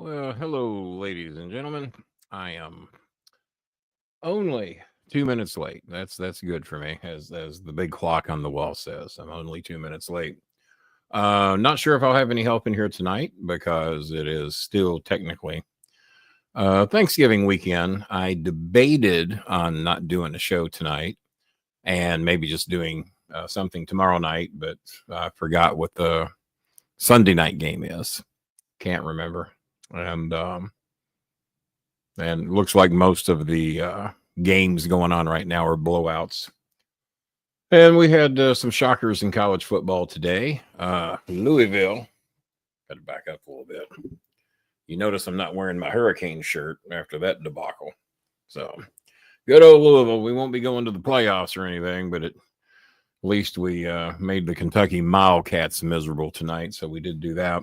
Well, hello, ladies and gentlemen. I am only 2 minutes late. That's good for me, as the big clock on the wall says. I'm only 2 minutes late. Not sure if I'll have any help in here tonight because it is still technically Thanksgiving weekend. I debated on not doing a show tonight and maybe just doing something tomorrow night, but I forgot what the Sunday night game is. Can't remember. And looks like most of the games going on right now are blowouts. And we had some shockers in college football today. Louisville, got to back up a little bit. You notice I'm not wearing my Hurricane shirt after that debacle. So good old Louisville. We won't be going to the playoffs or anything, but at least we made the Kentucky Wildcats miserable tonight. So we did do that.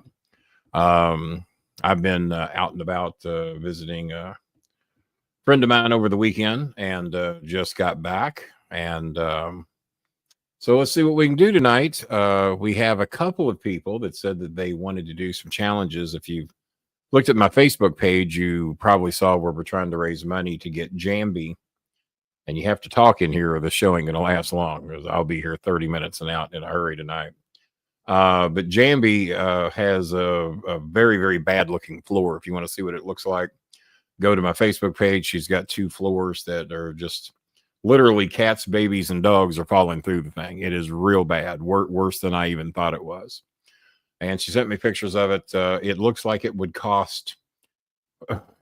I've been out and about visiting a friend of mine over the weekend and just got back. And so let's see what we can do tonight. We have a couple of people that said that they wanted to do some challenges. If you've looked at my Facebook page, you probably saw where we're trying to raise money to get Jambi. And you have to talk in here or the show ain't going to last long because I'll be here 30 minutes and out in a hurry tonight. But Jambi has a very, very bad looking floor. If you want to see what it looks like, go to my Facebook page. She's got 2 floors that are just literally cats, babies, and dogs are falling through the thing. It is real bad, worse than I even thought it was. And she sent me pictures of it. It looks like it would cost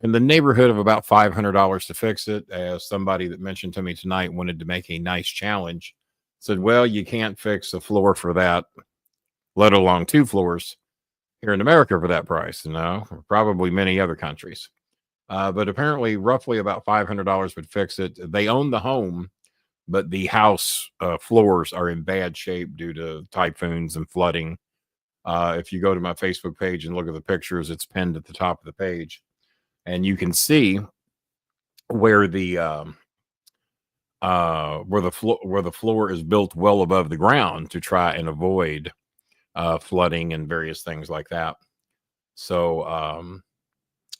in the neighborhood of about $500 to fix it. As somebody that mentioned to me tonight wanted to make a nice challenge, said, well, you can't fix the floor for that, let alone 2 floors here in America for that price. No, probably many other countries. But apparently roughly about $500 would fix it. They own the home, but the house floors are in bad shape due to typhoons and flooding. If you go to my Facebook page and look at the pictures, it's pinned at the top of the page. And you can see where the floor is built well above the ground to try and avoid flooding and various things like that. So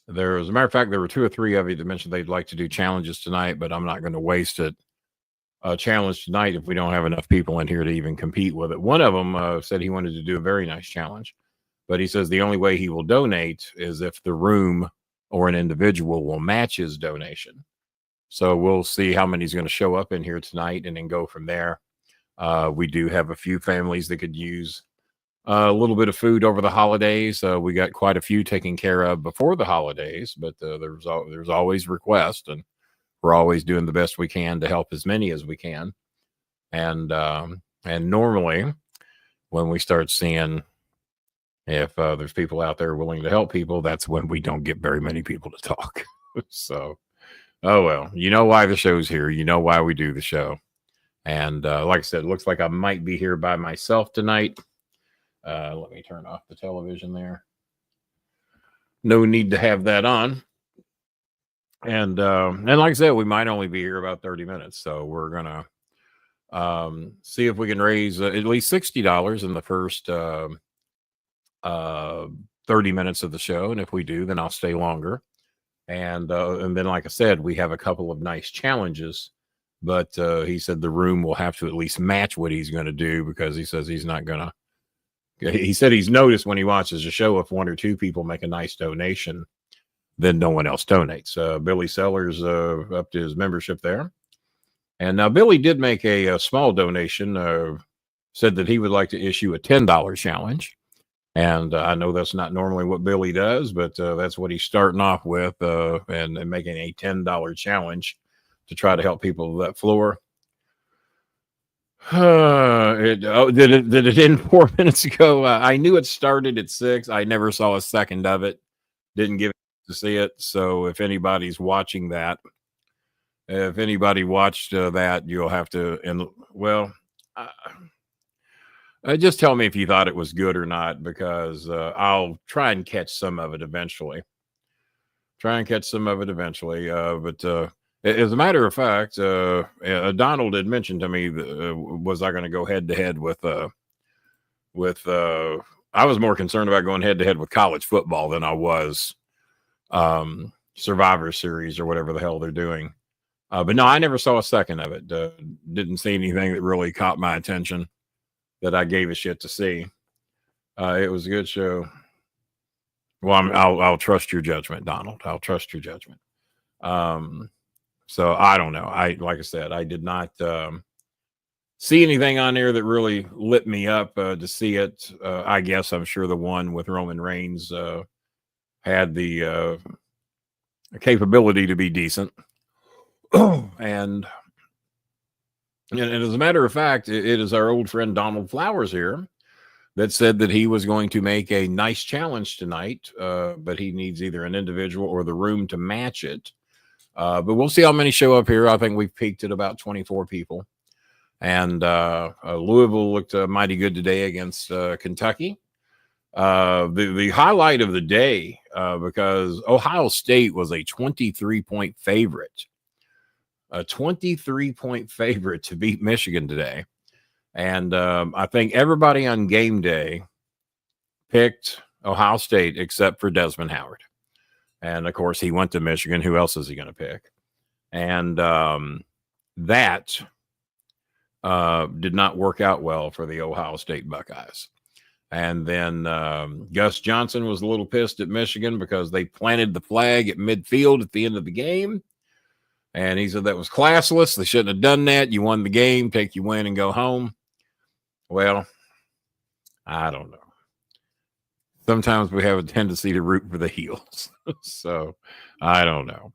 as a matter of fact, there were 2 or 3 of you that mentioned they'd like to do challenges tonight, but I'm not going to waste a challenge tonight if we don't have enough people in here to even compete with it. One of them said he wanted to do a very nice challenge, but he says the only way he will donate is if the room or an individual will match his donation. So we'll see how many's going to show up in here tonight and then go from there. We do have a few families that could use a little bit of food over the holidays. We got quite a few taken care of before the holidays, but there's always requests, and we're always doing the best we can to help as many as we can. And normally when we start seeing if there's people out there willing to help people, that's when we don't get very many people to talk. So, oh, well, you know why the show's here. You know why we do the show. And like I said, it looks like I might be here by myself tonight. Let me turn off the television there. No need to have that on. And like I said, we might only be here about 30 minutes. So we're going to see if we can raise at least $60 in the first 30 minutes of the show. And if we do, then I'll stay longer. And then, like I said, we have a couple of nice challenges, but he said the room will have to at least match what he's going to do, because he says he's not going to. He said he's noticed when he watches the show, if 1 or 2 people make a nice donation, then no one else donates. Billy Sellers upped his membership there. And now Billy did make a small donation, said that he would like to issue a $10 challenge. And I know that's not normally what Billy does, but that's what he's starting off with, and making a $10 challenge to try to help people with that floor. Did it end 4 minutes ago? I knew it started at 6. I never saw a second of it. Didn't give it to see it. So if anybody's watching that, if anybody watched that, you'll have to. And well, just tell me if you thought it was good or not, because I'll try and catch some of it eventually. But as a matter of fact, Donald had mentioned to me, was I going to go head to head with I was more concerned about going head to head with college football than I was Survivor Series or whatever the hell they're doing. But no, I never saw a second of it. Didn't see anything that really caught my attention that I gave a shit to see. It was a good show. Well, I'll trust your judgment, Donald. I'll trust your judgment. So I don't know. Like I said, I did not see anything on there that really lit me up to see it. I guess I'm sure the one with Roman Reigns had the capability to be decent. and as a matter of fact, it is our old friend Donald Flowers here that said that he was going to make a nice challenge tonight, but he needs either an individual or the room to match it. But we'll see how many show up here. I think we've peaked at about 24 people. And Louisville looked mighty good today against Kentucky. The highlight of the day, because Ohio State was a 23-point favorite. A 23-point favorite to beat Michigan today. And I think everybody on game day picked Ohio State except for Desmond Howard. And, of course, he went to Michigan. Who else is he going to pick? And that did not work out well for the Ohio State Buckeyes. And then Gus Johnson was a little pissed at Michigan because they planted the flag at midfield at the end of the game. And he said that was classless. They shouldn't have done that. You won the game, take your win and go home. Well, I don't know. Sometimes we have a tendency to root for the heels. So I don't know.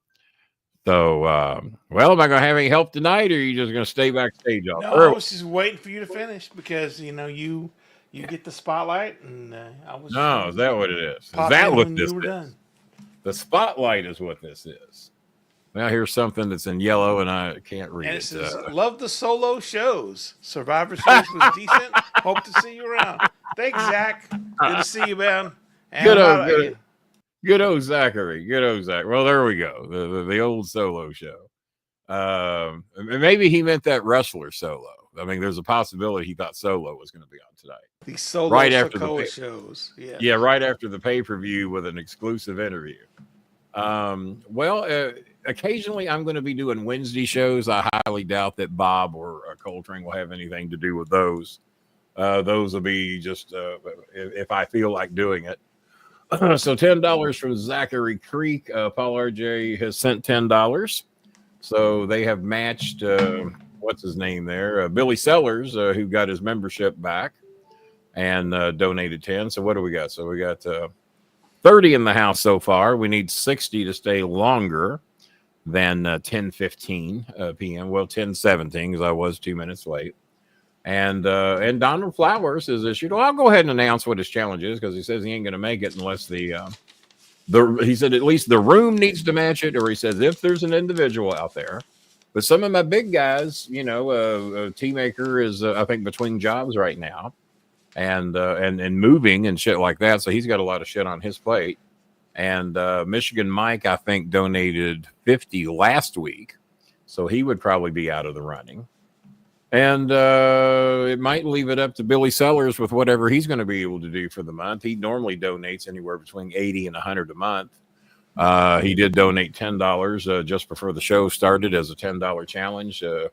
So, well, am I going to have any help tonight, or are you just going to stay backstage? No, I was just waiting for you to finish because you get the spotlight, and I was. No, is that what it is? Is that what this is? Done. The spotlight is what this is. Now here's something that's in yellow, and I can't read and it. It says, love the solo shows. Survivor Series was decent. Hope to see you around. Thanks, Zach. Good to see you, man. And good old Zachary. Good old Zach. Well, there we go. The old solo show. Maybe he meant that wrestler solo. I mean, there's a possibility he thought Solo was going to be on tonight. The solo right after the shows. Yeah. Yeah, right after the pay-per-view with an exclusive interview. Well, occasionally I'm going to be doing Wednesday shows. I highly doubt that Bob or Coltrane will have anything to do with those. Those will be just if I feel like doing it. So $10 from Zachary Creek. Paul RJ has sent $10. So they have matched, what's his name there? Billy Sellers, who got his membership back and donated 10. So what do we got? So we got 30 in the house so far. We need 60 to stay longer than 10:15 p.m. Well, 10:17 because I was 2 minutes late. And Donald Flowers is issued. Well, I'll go ahead and announce what his challenge is because he says he ain't going to make it unless he said at least the room needs to match it, or he says if there's an individual out there. But some of my big guys, T-Maker is I think between jobs right now, and moving and shit like that. So he's got a lot of shit on his plate. And Michigan Mike, I think, donated 50 last week, so he would probably be out of the running. And it might leave it up to Billy Sellers with whatever he's going to be able to do for the month. He normally donates anywhere between 80 and 100 a month. He did donate $10 just before the show started as a $10 challenge to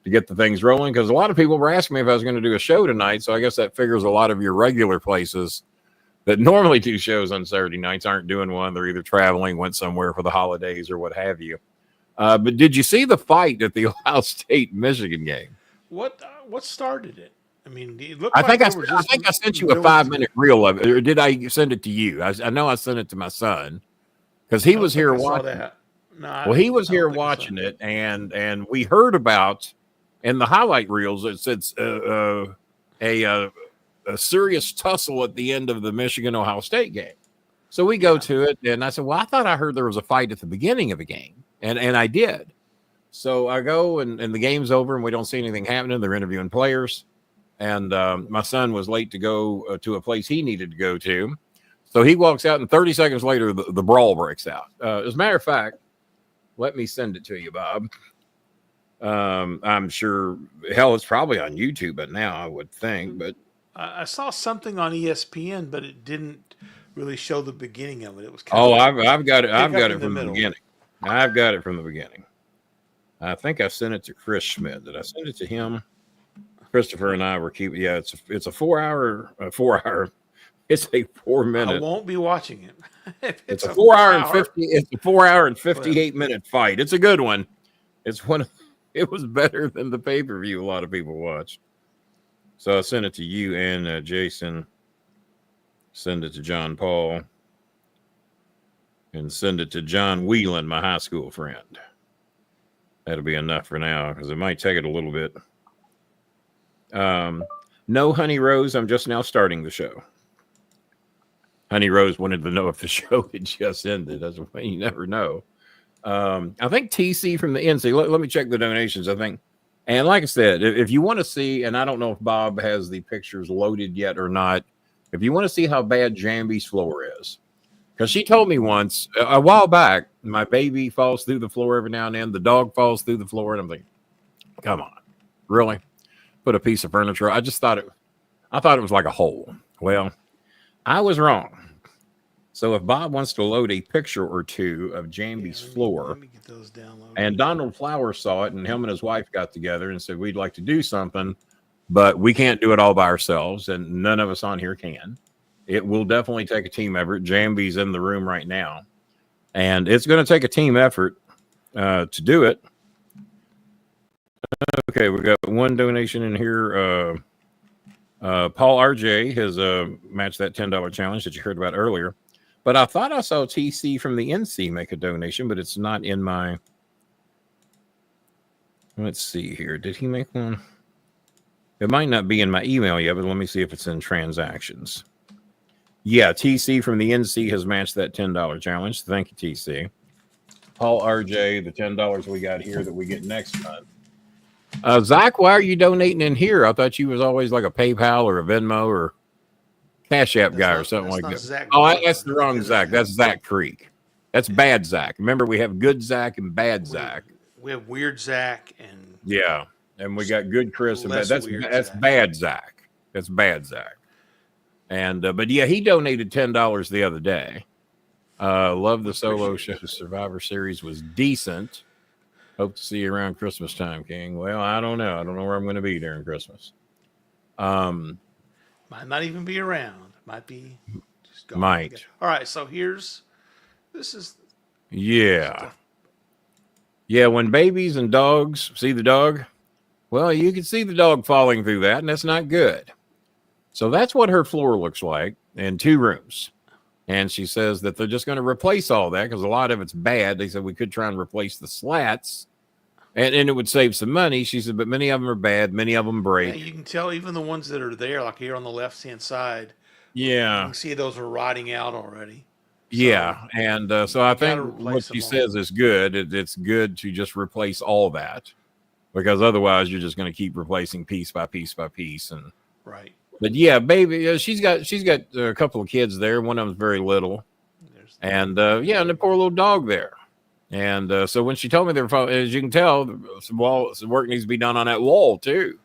get the things rolling. Because a lot of people were asking me if I was going to do a show tonight. So I guess that figures a lot of your regular places that normally do shows on Saturday nights aren't doing one. They're either traveling, went somewhere for the holidays or what have you. But did you see the fight at the Ohio State-Michigan game? What started it? I mean, it looked I like think I sent you a 5-minute reel of it, or did I send it to you? I know I sent it to my son because he was here watching. No, he was here watching it, and we heard about in the highlight reels. It said a serious tussle at the end of the Michigan-Ohio State game. So we go to it, and I said, "Well, I thought I heard there was a fight at the beginning of the game," and I did. So I go and the game's over and we don't see anything happening. They're interviewing players. And my son was late to go to a place he needed to go to. So he walks out and 30 seconds later, the brawl breaks out. As a matter of fact, let me send it to you, Bob. I'm sure, hell, it's probably on YouTube, but now I would think. But I saw something on ESPN, but it didn't really show the beginning of it. It was Oh, kind of I've got it. I've pick got up it in the from the middle. beginning. I've got it from the beginning. I think I sent it to Chris Schmidt. Did I send it to him? Christopher and I were keeping. Yeah, it's a 4 hour. It's a 4 I minute. won't be watching it. If It's a 4 hour and 50. It's a 4 hour and 58 Whatever. minute fight. It's a good one. It's one. It was better than the pay per view. A lot of people watched. So I sent it to you and Jason. Send it to John Paul. And send it to John Whelan, my high school friend. That'll be enough for now because it might take it a little bit. No, Honey Rose, I'm just now starting the show. Honey Rose wanted to know if the show had just ended. That's why you never know. I think TC from the NC. Let me check the donations. I think, and like I said, if you want to see, and I don't know if Bob has the pictures loaded yet or not. If you want to see how bad Jambi's floor is, because she told me once a while back, my baby falls through the floor every now and then. The dog falls through the floor, and I'm thinking, come on, really? Put a piece of furniture. I thought it was like a hole. Well, I was wrong. So if Bob wants to load a picture or two of Jambi's floor, let me get those downloaded. and Donald Flowers saw it, and him and his wife got together and said, we'd like to do something, but we can't do it all by ourselves, and none of us on here can. It will definitely take a team effort. Jambi's in the room right now, and it's going to take a team effort to do it. Okay, we got one donation in here. Paul RJ has matched that $10 challenge that you heard about earlier. But I thought I saw TC from the NC make a donation, but it's not in my. Let's see here. Did he make one? It might not be in my email yet, but let me see if it's in transactions. Yeah, TC from the NC has matched that $10 challenge. Thank you, TC. Paul RJ, the $10 we got here that we get next month. Zach, why are you donating in here? I thought you was always like a PayPal or a Venmo or Cash App guy or something like that. Zach That's the wrong Zach. That's Zach Creek. That's bad Zach. Remember, we have good Zach and bad Zach. We have weird Zach and and we got good Chris and bad. That's Zach. bad Zach. That's bad Zach. And but yeah, he donated $10 the other day. Love the solo show. Survivor Series was decent. Hope to see you around Christmas time, King. Well, I don't know. I don't know where I'm going to be during Christmas. Might not even be around. Might be just gone. Might. All right, so this is. Yeah. Yeah, when babies and dogs see the dog, well, you can see the dog falling through that, and that's not good. So that's what her floor looks like in 2 rooms. And she says that they're just going to replace all that because a lot of it's bad. They said we could try and replace the slats and it would save some money. She said, but many of them are bad. Many of them break. Yeah, you can tell even the ones that are there, like here on the left-hand side. Yeah. You can see those are rotting out already. Yeah. And so I think what she says is good. It's good to just replace all that because otherwise you're just going to keep replacing piece by piece by piece. And right. But yeah, baby, she's got a couple of kids there. One of them's very little, and and the poor little dog there. And so when she told me there, as you can tell, some work needs to be done on that wall too.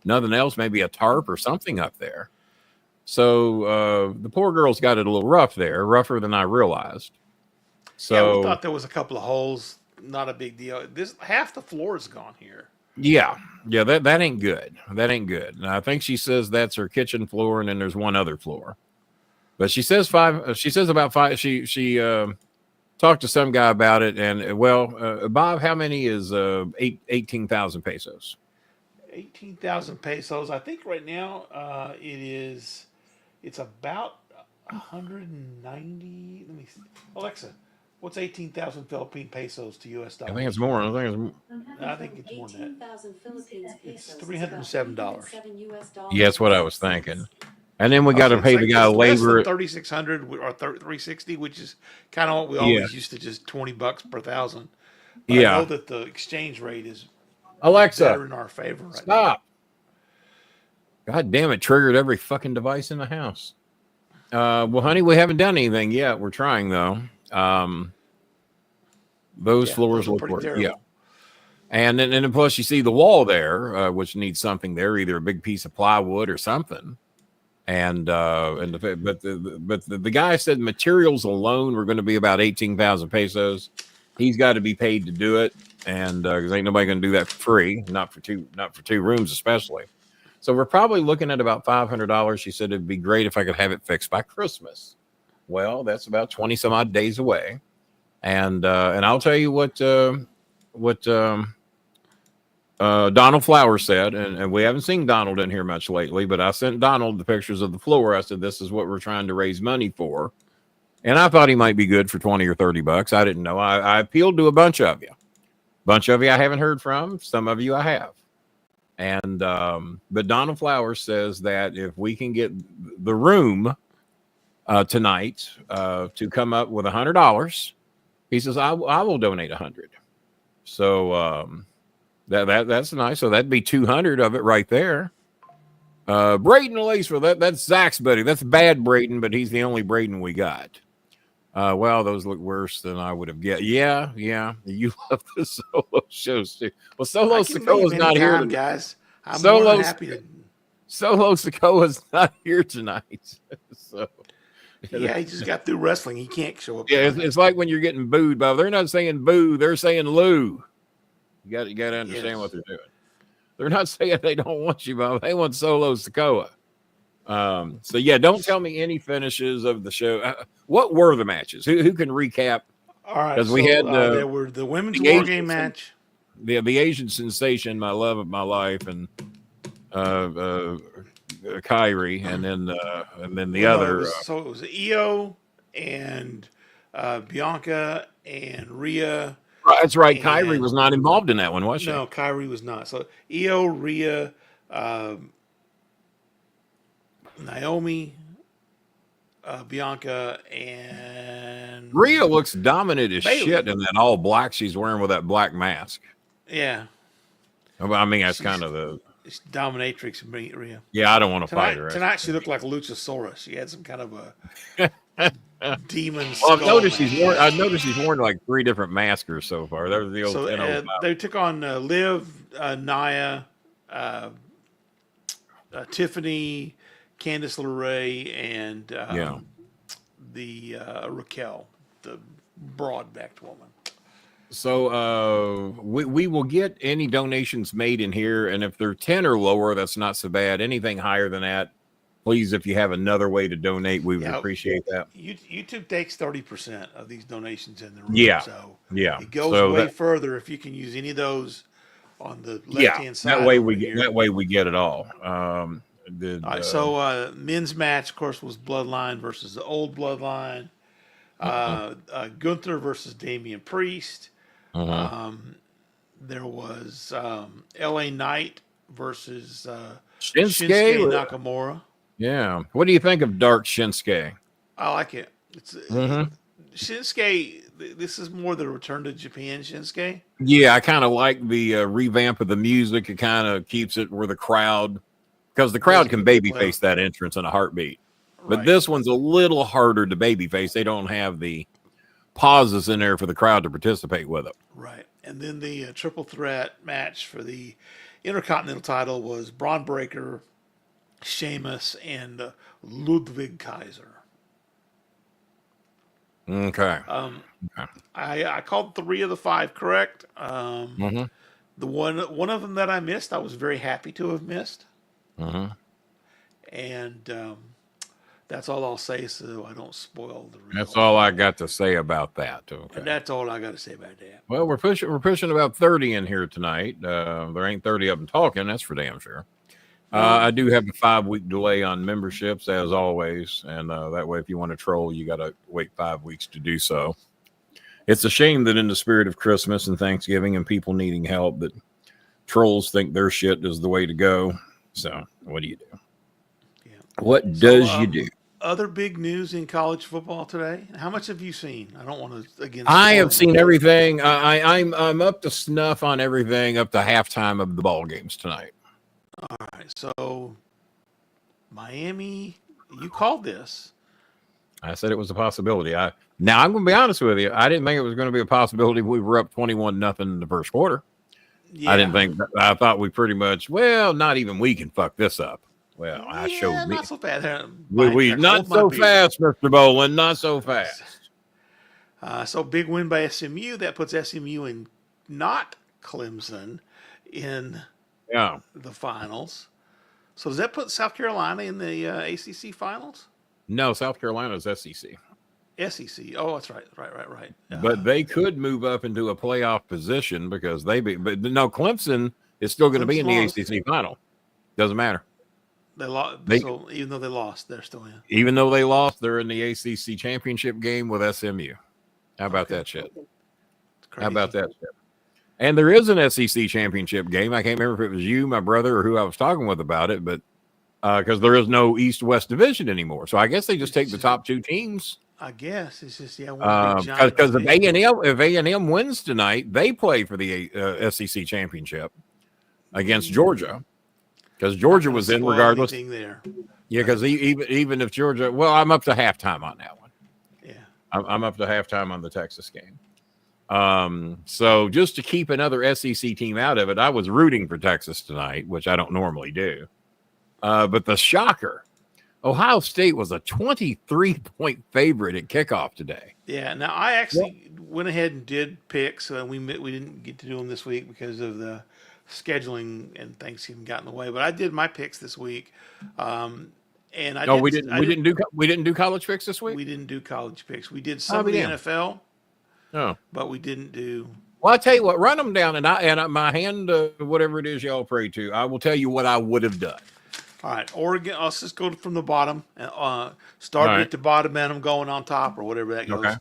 Nothing else, maybe a tarp or something up there. So the poor girl's got it a little rough there, rougher than I realized. So we thought there was a couple of holes. Not a big deal. Half the floor is gone here. Yeah, that ain't good. That ain't good. And I think she says that's her kitchen floor, and then there's one other floor. But she says 5. She says about 5. She talked to some guy about it, and Bob, how many is 18,000 pesos? 18,000 pesos. I think right now it's about 190. Let me see. Alexa, what's 18,000 Philippine pesos to US dollars? I think it's more. I think it's more than that. It's $307. Yeah, that's what I was thinking. And then we got to pay the guy labor. 3,600 or 360, which is kind of what we always used to, just $20 per thousand. But I know that the exchange rate is better in our favor. Right Stop. Now. God damn it! Triggered every fucking device in the house. Well, honey, we haven't done anything yet. We're trying though. Those floors look worse. Yeah. And then plus you see the wall there, which needs something there, either a big piece of plywood or something. And but the guy said materials alone were going to be about 18,000 pesos. He's got to be paid to do it, and because ain't nobody going to do that for free, not for two rooms especially. So we're probably looking at about $500. She said it'd be great if I could have it fixed by Christmas. Well, that's about 20 some odd days away, and I'll tell you what Donald Flowers said, and we haven't seen Donald in here much lately, but I sent Donald the pictures of the floor. I said, this is what we're trying to raise money for. And I thought he might be good for 20 or 30 bucks. I didn't know. I appealed to a bunch of you. Bunch of you I haven't heard from. Some of you I have. And but Donald Flowers says that if we can get the room tonight to come up with $100, he says, I will donate 100. So that's nice. So that'd be 200 of it right there. Braden Laceville, that's Zach's buddy. That's bad Braden, but he's the only Braden we got. Well, those look worse than I would have guessed. Yeah. You love the solo shows too. Well, Solo Sokoa's not here, guys. I'm more than happy to. Solo Sokoa's not here tonight. So yeah, he just got through wrestling. He can't show up. Yeah, it's like when you're getting booed, Bob. They're not saying boo, they're saying Lou. You got to understand what they're doing. They're not saying they don't want you, Bob. They want Solo Sokoa. So yeah, don't tell me any finishes of the show. What were the matches? Who can recap? All right, because we had there were the women's war game match, the Asian sensation, my love of my life, and Kyrie, and then the other. So it was Io and Bianca and Rhea. That's right. Kyrie was not involved in that one, was she? No, Kyrie was not. So Io, Rhea, Naomi, Bianca, and Rhea looks dominant as shit in that all black she's wearing with that black mask. Yeah. I mean, that's kind of the dominatrix, Rhea. Yeah, I don't want to fight her. Tonight she looked like Luchasaurus. She had some kind of a demon. Well, I noticed he's worn like 3 different maskers so far. That was the old. They took on Liv, Nia, Tiffany, Candice LeRae, and the Raquel, the broad-backed woman. So we will get any donations made in here, and if they're 10 or lower, that's not so bad. Anything higher than that, please, if you have another way to donate, we would appreciate that. YouTube takes 30% of these donations in the room. Yeah. So yeah. It goes way further if you can use any of those on the left-hand side. That way we get it all. All right, so men's match, of course, was Bloodline versus the old Bloodline. Gunther versus Damian Priest. There was LA Knight versus Shinsuke Nakamura. Yeah. What do you think of Dark Shinsuke? I like it. It's Shinsuke. This is more the return to Japan Shinsuke. Yeah, I kind of like the revamp of the music. It kind of keeps it where the crowd, because the crowd can babyface that entrance in a heartbeat. But this one's a little harder to babyface. They don't have the pauses in there for the crowd to participate with it. Right. And then the triple threat match for the Intercontinental title was Braun Breaker, Sheamus, and Ludwig Kaiser. Okay. I called 3 of the 5 correct. The one of them that I missed, I was very happy to have missed. And that's all I'll say, so I don't spoil the result. That's all I got to say about that. Okay. And that's all I got to say about that. Well, we're pushing about 30 in here tonight. There ain't 30 of them talking. That's for damn sure. I do have a 5-week delay on memberships, as always, and that way, if you want to troll, you got to wait 5 weeks to do so. It's a shame that in the spirit of Christmas and Thanksgiving and people needing help, that trolls think their shit is the way to go. So, what do you do? Yeah. What does you do? Other big news in college football today. How much have you seen? I don't want to again. I have seen everything. I'm up to snuff on everything up to halftime of the ball games tonight. All right, so Miami, you called this. I said it was a possibility. Now I'm going to be honest with you. I didn't think it was going to be a possibility. We were up 21-0 in the first quarter. Yeah. I thought we pretty much, not even we can fuck this up. Well, I showed Yeah, me. not so fast. We not so fast, Mr. Bolin, not so fast. So big win by SMU. That puts SMU in not Clemson in the finals. So does that put South Carolina in the ACC finals? No, South Carolina's SEC. SEC. Oh, that's right. Right. But they could move up into a playoff position because but no, Clemson is still going to be in the ACC final. Doesn't matter. They lost. So even though they lost, they're still in. Even though they lost, they're in the ACC championship game with SMU. How about that shit? How about that shit? And there is an SEC championship game. I can't remember if it was you, my brother, or who I was talking with about it, but because there is no East-West division anymore. So I guess they just take the top two teams. I guess it's just, because if A&M wins tonight, they play for the SEC championship against Georgia. Because Georgia was in regardless. There. Yeah, because even if Georgia, well, I'm up to halftime on that one. Yeah, I'm up to halftime on the Texas game. So just to keep another SEC team out of it, I was rooting for Texas tonight, which I don't normally do. But the shocker, Ohio State was a 23-point favorite at kickoff today. Yeah. Now I actually went ahead and did picks. We didn't get to do them this week because of the scheduling and Thanksgiving got in the way. But I did my picks this week. We didn't do college picks this week. We didn't do college picks. We did some of the NFL. Oh, but we didn't do. Well, I tell you what, run them down, and my hand, whatever it is y'all pray to, I will tell you what I would have done. All right, Oregon. Let's just go from the bottom and start at the bottom, and I'm going on top or whatever that goes. Okay.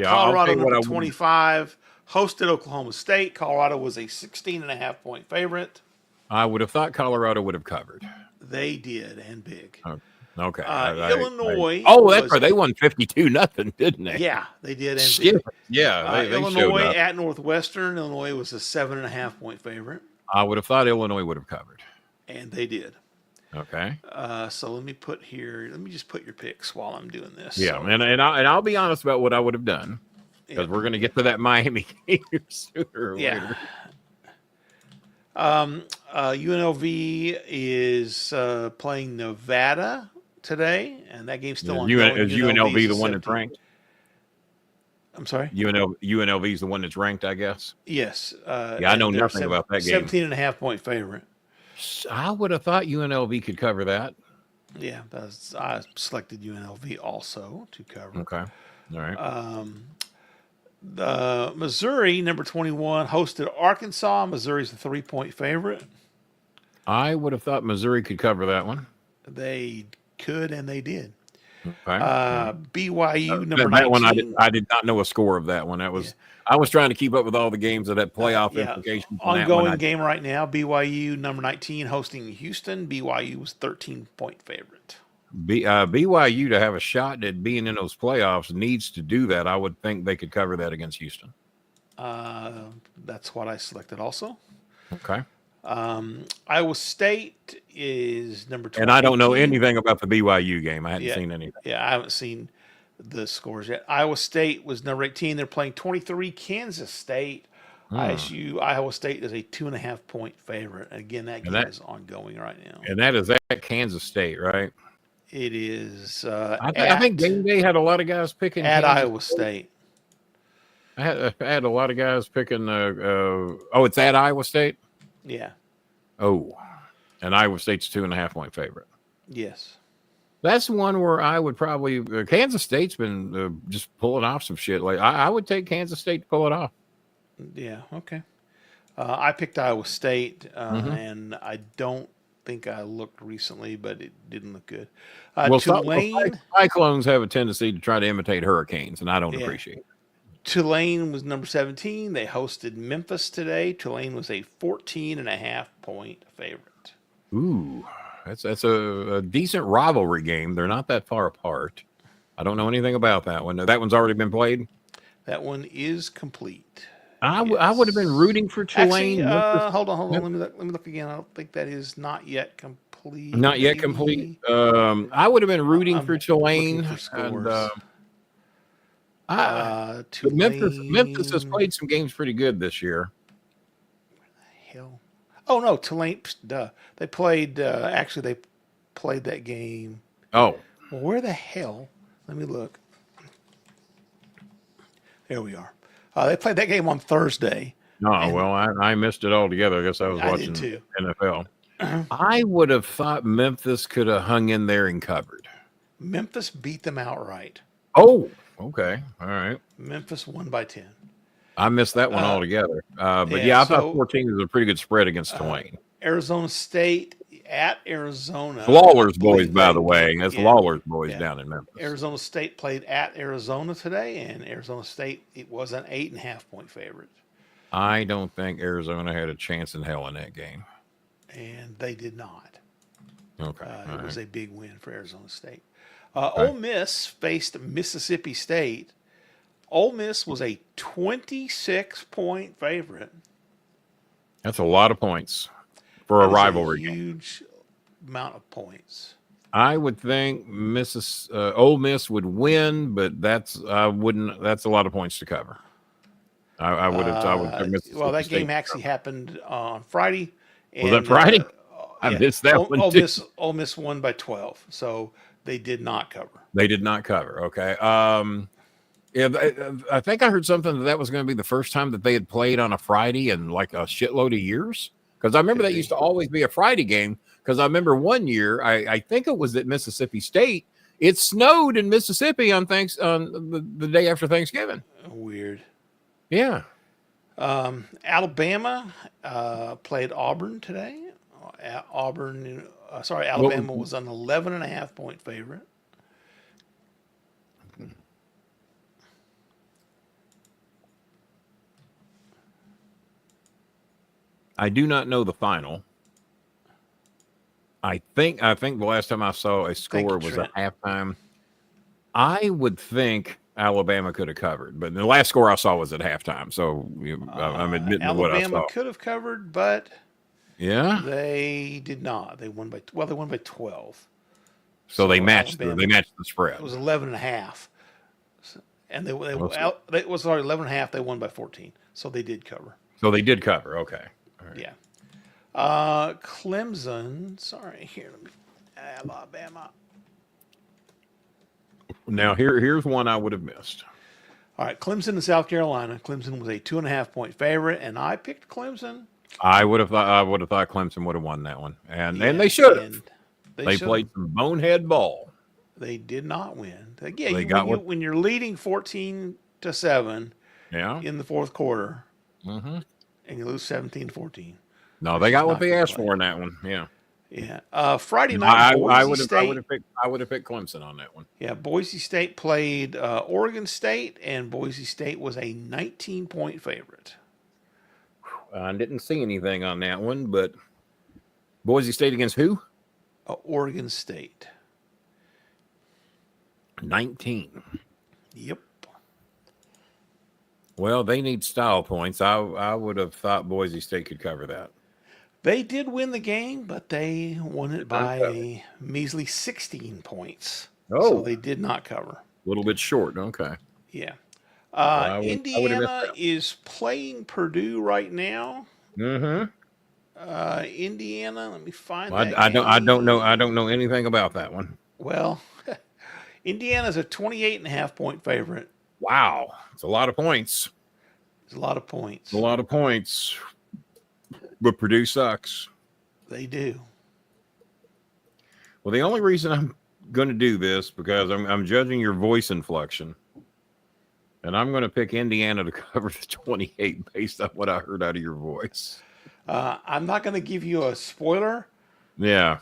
Colorado number 25 hosted Oklahoma State. Colorado was a 16.5-point favorite. I would have thought Colorado would have covered. They did, and big. Okay. Illinois. That's right. They won 52-0, didn't they? Yeah, they did. And big. Yeah. They Illinois at Northwestern. Illinois was a 7.5-point favorite. I would have thought Illinois would have covered. And they did. Okay. So let me just put your picks while I'm doing this. Yeah, so. and I'll be honest about what I would have done because we're going to get to that Miami game sooner or later. UNLV is playing Nevada today, and that game's still ongoing. Is UNLV the one that's ranked? I'm sorry? UNLV is the one that's ranked, I guess? Yes. I know nothing about that game. 17.5-point favorite. I would have thought UNLV could cover that. Yeah, I selected UNLV also to cover. Okay. All right. The Missouri, number 21, hosted Arkansas. Missouri's a 3-point favorite. I would have thought Missouri could cover that one. They could, and they did. Okay. BYU, number 19. That one, I did not know a score of that one. That was I was trying to keep up with all the games that had playoff implications. Ongoing game right now. BYU, number 19, hosting Houston. BYU was 13-point favorite. BYU to have a shot at being in those playoffs needs to do that. I would think they could cover that against Houston. That's what I selected also. Okay. Iowa State is number 20. And I don't know anything about the BYU game. I hadn't seen anything. Yeah, I haven't seen the scores yet. Iowa State was number 18. They're playing 23 Kansas State. Iowa State is a 2.5-point favorite. Again, that game is ongoing right now. And that is at Kansas State, right? It is. I think Game Day had a lot of guys picking at Iowa State. I had a lot of guys picking. It's at Iowa State. Yeah. Oh, and Iowa State's 2.5-point favorite. Yes. That's one where I would probably Kansas State's been just pulling off some shit. Like I would take Kansas State to pull it off. Yeah. Okay. I picked Iowa State, and I don't think I looked recently, but it didn't look good. Tulane. Cyclones have a tendency to try to imitate hurricanes, and I don't appreciate it. Tulane was number 17. They hosted Memphis today. Tulane was a 14.5-point favorite. Ooh, that's a decent rivalry game. They're not that far apart. I don't know anything about that one. That one's already been played? That one is complete. I would have been rooting for Tulane. Actually, hold on. Let me look again. I don't think that is not yet complete. Not yet complete. I would have been rooting for Tulane. Memphis has played some games pretty good this year. Where the hell? Oh no, Tulane. They played. Actually, played that game. Oh. Well, where the hell? Let me look. There we are. They played that game on Thursday. Oh, well, I missed it altogether. I guess I was watching NFL. I would have thought Memphis could have hung in there and covered. Memphis beat them outright. Oh, okay. All right. Memphis won by 10. I missed that one altogether. But I thought 14 was a pretty good spread against Tulane. Arizona State at Arizona. Lawler's boys, by the way. That's Lawler's boys down in Memphis. Arizona State played at Arizona today, and Arizona State, it was an 8.5-point favorite. I don't think Arizona had a chance in hell in that game. And they did not. Okay. It was a big win for Arizona State. Ole Miss faced Mississippi State. Ole Miss was a 26-point favorite. That's a lot of points for a rivalry game. Huge amount of points. I would think Ole Miss would win, but that's a lot of points to cover. I would well, that game actually happened on Friday. Was that Friday? I missed that one too. Ole Miss won by 12, so they did not cover. They did not cover. Okay. I think I heard something that was going to be the first time that they had played on a Friday in like a shitload of years. Because I remember that used to always be a Friday game. Because I remember one year, I think it was at Mississippi State. It snowed in Mississippi on the day after Thanksgiving. Weird. Yeah. Alabama played Auburn today. Alabama was an 11.5-point favorite. I do not know the final. I think the last time I saw a score was at halftime. I would think Alabama could have covered, but the last score I saw was at halftime. So I'm admitting to what I saw. Alabama could have covered, but they did not. They won by 12. So they matched. They matched the spread. It was 11.5, and it was already 11.5. They won by 14, so they did cover. Okay. All right. Yeah. Clemson. Sorry, Alabama. Now here's one I would have missed. All right, Clemson and South Carolina. Clemson was a 2.5-point favorite, and I picked Clemson. I would have thought Clemson would have won that one, and they should have. They played some bonehead ball. They did not win. When you're leading 14-7, in the fourth quarter, and you lose 17-14. No, they got what they asked for in that one. Yeah. Yeah. Friday night, I would have picked Clemson on that one. Yeah, Boise State played Oregon State, and Boise State was a 19-point favorite. I didn't see anything on that one, but Boise State against who? Oregon State. 19. Yep. Well, they need style points. I would have thought Boise State could cover that. They did win the game, but they won it by a measly 16 points. Oh. So they did not cover. A little bit short. Okay. Yeah. Indiana is playing Purdue right now. Mm-hmm. Indiana, let me find that. I don't know anything about that one. Well, Indiana's a 28.5-point favorite. Wow. It's a lot of points. It's a lot of points. A lot of points. But Purdue sucks. They do. Well, the only reason I'm going to do this because I'm judging your voice inflection, and I'm going to pick Indiana to cover the 28 based on what I heard out of your voice. I'm not going to give you a spoiler. Yeah.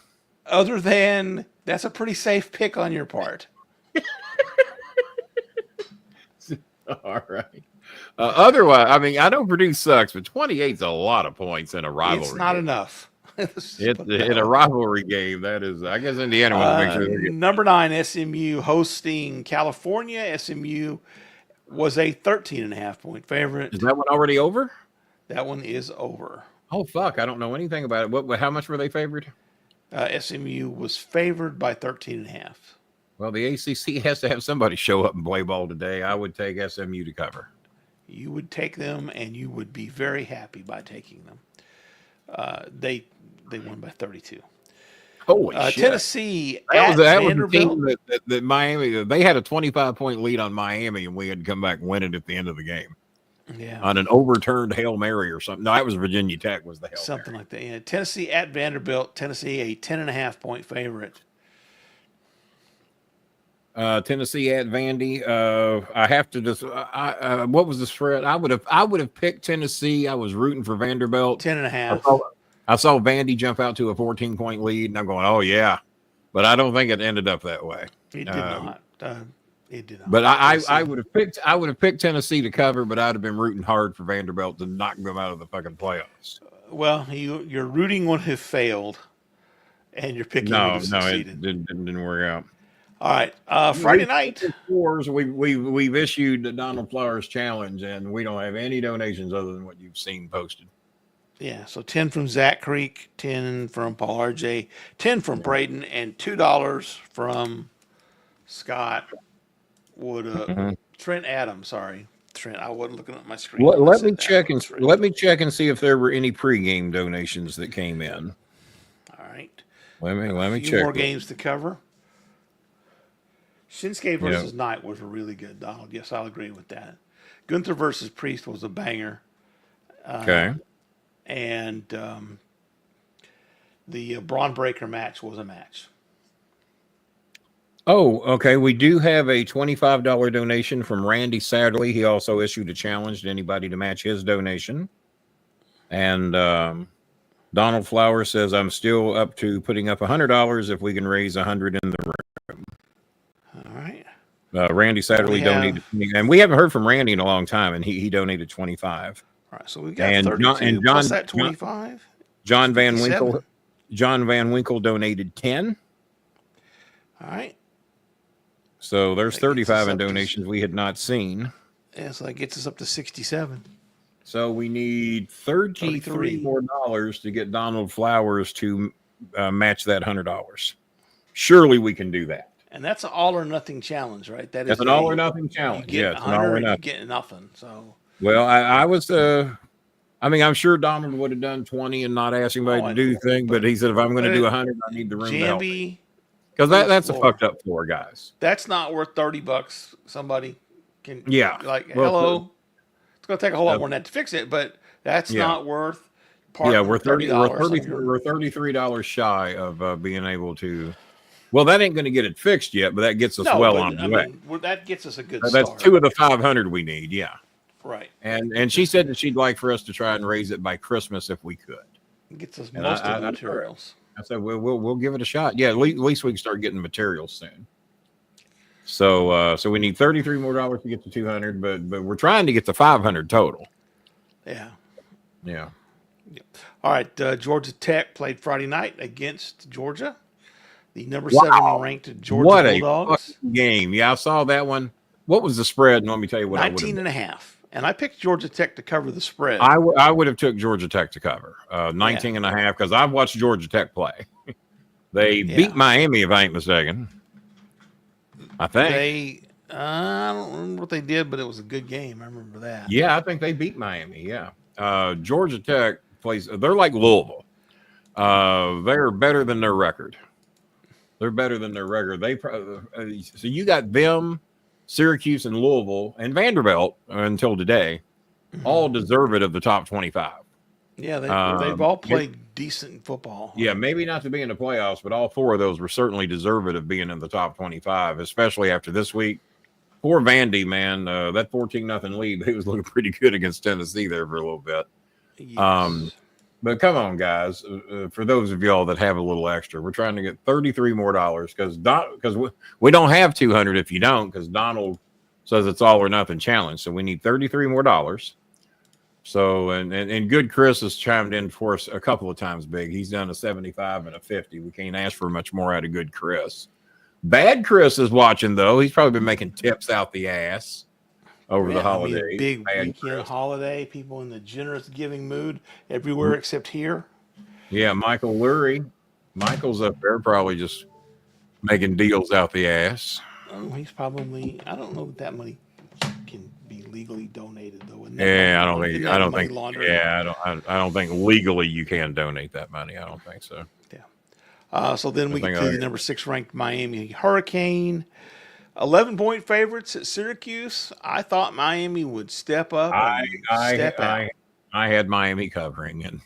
Other than that's a pretty safe pick on your part. All right. Otherwise, I mean, I know Purdue sucks, but 28 is a lot of points in a rivalry. It's not enough. In a rivalry game, that is. I guess Indiana wants to make sure. Number 9, SMU hosting California. SMU was a 13.5-point favorite. Is that one already over? That one is over. Oh fuck! I don't know anything about it. How much were they favored? SMU was favored by 13.5. Well, the ACC has to have somebody show up and play ball today. I would take SMU to cover. You would take them, and you would be very happy by taking them. They won by 32. Holy shit! Tennessee that at was Vanderbilt. Was a team that Miami. They had a 25-point lead on Miami, and we had to come back and win it at the end of the game. Yeah, on an overturned Hail Mary or something. No, that was Virginia Tech. Was the Hail something Mary. like that? Yeah, Tennessee at Vanderbilt. Tennessee a 10.5-point favorite. Tennessee at Vandy. I have to just. What was the spread? I would have picked Tennessee. I was rooting for Vanderbilt. 10.5. I saw Vandy jump out to a 14-point lead, and I'm going, oh yeah, but I don't think it ended up that way. It did not. It did not. But I would have picked Tennessee to cover, but I'd have been rooting hard for Vanderbilt to knock them out of the fucking playoffs. Well, your rooting would have failed, and your picking would have succeeded. It didn't work out. All right, Friday night. We've issued the Donald Flowers challenge, and we don't have any donations other than what you've seen posted. Yeah, so 10 from Zach Creek, 10 from Paul RJ, 10 from Braden, and $2 from Scott Wood. Trent Adams. Sorry, Trent. I wasn't looking at my screen. Let me check and see if there were any pregame donations that came in. All right. Let me check. More games to cover. Shinsuke versus Knight was really good, Donald. Yes, I'll agree with that. Gunther versus Priest was a banger. Okay. And the Braun Breaker match was a match. Oh, okay. We do have a $25 donation from Randy Sadlerly. He also issued a challenge to anybody to match his donation. And Donald Flowers says, I'm still up to putting up $100 if we can raise $100 in the room. All right. Randy Sadlerly donated, and we haven't heard from Randy in a long time, and he donated 25. All right, so we got 32 plus that 25. John Van Winkle donated 10. All right. So there's 35 in donations we had not seen. Yeah, so that gets us up to 67. So we need 33 more dollars to get Donald Flowers to match that $100. Surely we can do that. And that's an all or nothing challenge, right? That's an all or nothing challenge. Yeah, it's an all or nothing. You get nothing. So. Well, I was. I'm sure Donald would have done 20 and not asked anybody to do anything, but he said if I'm going to do 100, I need the room to help me. Because that's a fucked up floor, guys. That's not worth $30. Somebody can. Yeah. Hello. It's going to take a whole lot more than that to fix it, but that's not worth. We're $33 shy of being able to. Well, that ain't going to get it fixed yet, but that gets us on the way. That gets us a good start. That's 2 of the 500 we need. Yeah. Right. And she said that she'd like for us to try and raise it by Christmas if we could. It gets us most of the materials. I said we'll give it a shot. Yeah, at least we can start getting materials soon. So we need 33 more dollars to get to 200, but we're trying to get to 500 total. Yeah. Yeah. All right. Georgia Tech played Friday night against Georgia. The number 7 ranked Georgia Bulldogs. What a fucking game. Yeah, I saw that one. What was the spread? And let me tell you what 19.5. And I picked Georgia Tech to cover the spread. I would have took Georgia Tech to cover 19.5 because I've watched Georgia Tech play. They beat Miami, if I ain't mistaken. I think. I don't remember what they did, but it was a good game. I remember that. Yeah, I think they beat Miami. Yeah. Georgia Tech plays. They're like Louisville. They're better than their record. They're better than their record. So you got them, Syracuse, and Louisville, and Vanderbilt until today, all deserved of the top 25. Yeah, they've all played decent football. Yeah, maybe not to be in the playoffs, but all 4 of those were certainly deserved of being in the top 25, especially after this week. Poor Vandy, man, that 14-0 lead, he was looking pretty good against Tennessee there for a little bit. Yes. But come on, guys. For those of y'all that have a little extra, we're trying to get 33 more dollars because we don't have 200 if you don't, because Donald says it's all or nothing challenge. So we need 33 more dollars. So and good Chris has chimed in for us a couple of times. Big, he's done a 75 and a 50. We can't ask for much more out of good Chris. Bad Chris is watching though. He's probably been making tips out the ass over the holiday. Big weekend holiday. People in the generous giving mood everywhere except here. Yeah, Michael Lurie. Michael's up there probably just making deals out the ass. He's probably. I don't know that money can be legally donated though. Yeah, I don't think legally you can donate that money. I don't think so. Yeah. So then we get to the number 6 ranked Miami Hurricane. 11-point favorites at Syracuse. I thought Miami would step up and step out. I had Miami covering,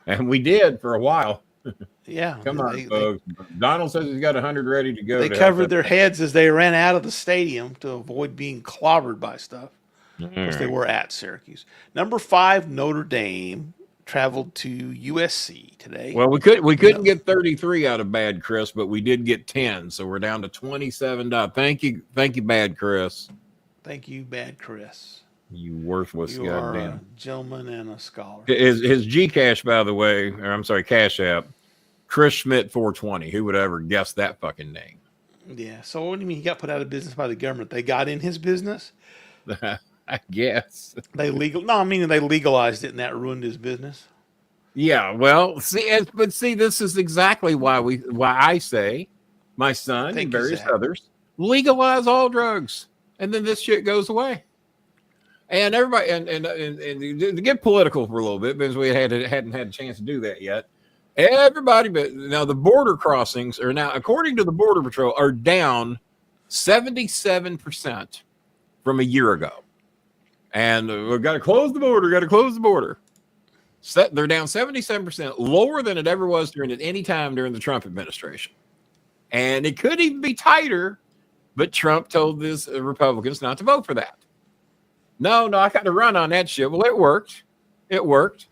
and we did for a while. Yeah. Come on, folks. Donald says he's got 100 ready to go. They covered their heads as they ran out of the stadium to avoid being clobbered by stuff. Because they were at Syracuse. Number 5, Notre Dame traveled to USC today. Well, we couldn't get 33 out of Bad Chris, but we did get 10, so we're down to 27. Thank you, Bad Chris. Thank you, Bad Chris. You worthless you goddamn. Are a gentleman and a scholar. His Gcash, by the way, or I'm sorry, Cash App, Chris Schmidt 420. Who would ever guess that fucking name? Yeah. So what do you mean he got put out of business by the government? They got in his business? I guess. They legalized it and that ruined his business. Yeah, well, see, this is exactly why I say, my son and various others, legalize all drugs, and then this shit goes away. And everybody, and to get political for a little bit, because we hadn't had a chance to do that yet. Everybody, but now the border crossings are now, according to the Border Patrol, are down 77% from a year ago. And we've got to close the border. They're down 77%, lower than it ever was during any time during the Trump administration. And it could even be tighter, but Trump told these Republicans not to vote for that. No, I got to run on that shit. Well, it worked.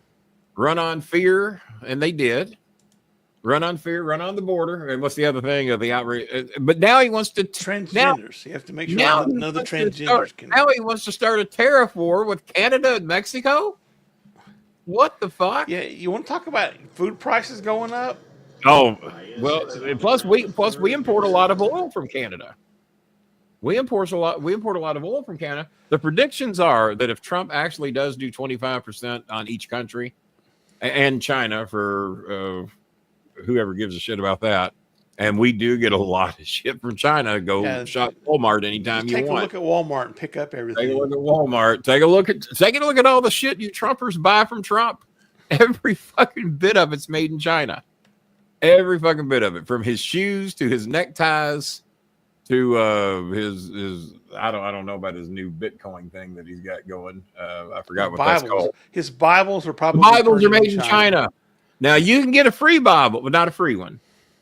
Run on fear, and they did. Run on fear, run on the border. And what's the other thing of the outrage? But now he wants to transgenders. You have to make sure none of the transgenders can. Now he wants to start a tariff war with Canada and Mexico. What the fuck? Yeah, you want to talk about food prices going up? Oh, well, plus we import a lot of oil from Canada. We import a lot of oil from Canada. The predictions are that if Trump actually does do 25% on each country, and China for whoever gives a shit about that, and we do get a lot of shit from China. Go shop Walmart anytime you want. Take a look at Walmart and pick up everything. Take a look at Walmart. Take a look at all the shit you Trumpers buy from Trump. Every fucking bit of it's made in China. Every fucking bit of it, from his shoes to his neckties to his I don't know about his new Bitcoin thing that he's got going. I forgot what that's called. His Bibles are probably made in China. Now you can get a free Bible, but not a free one.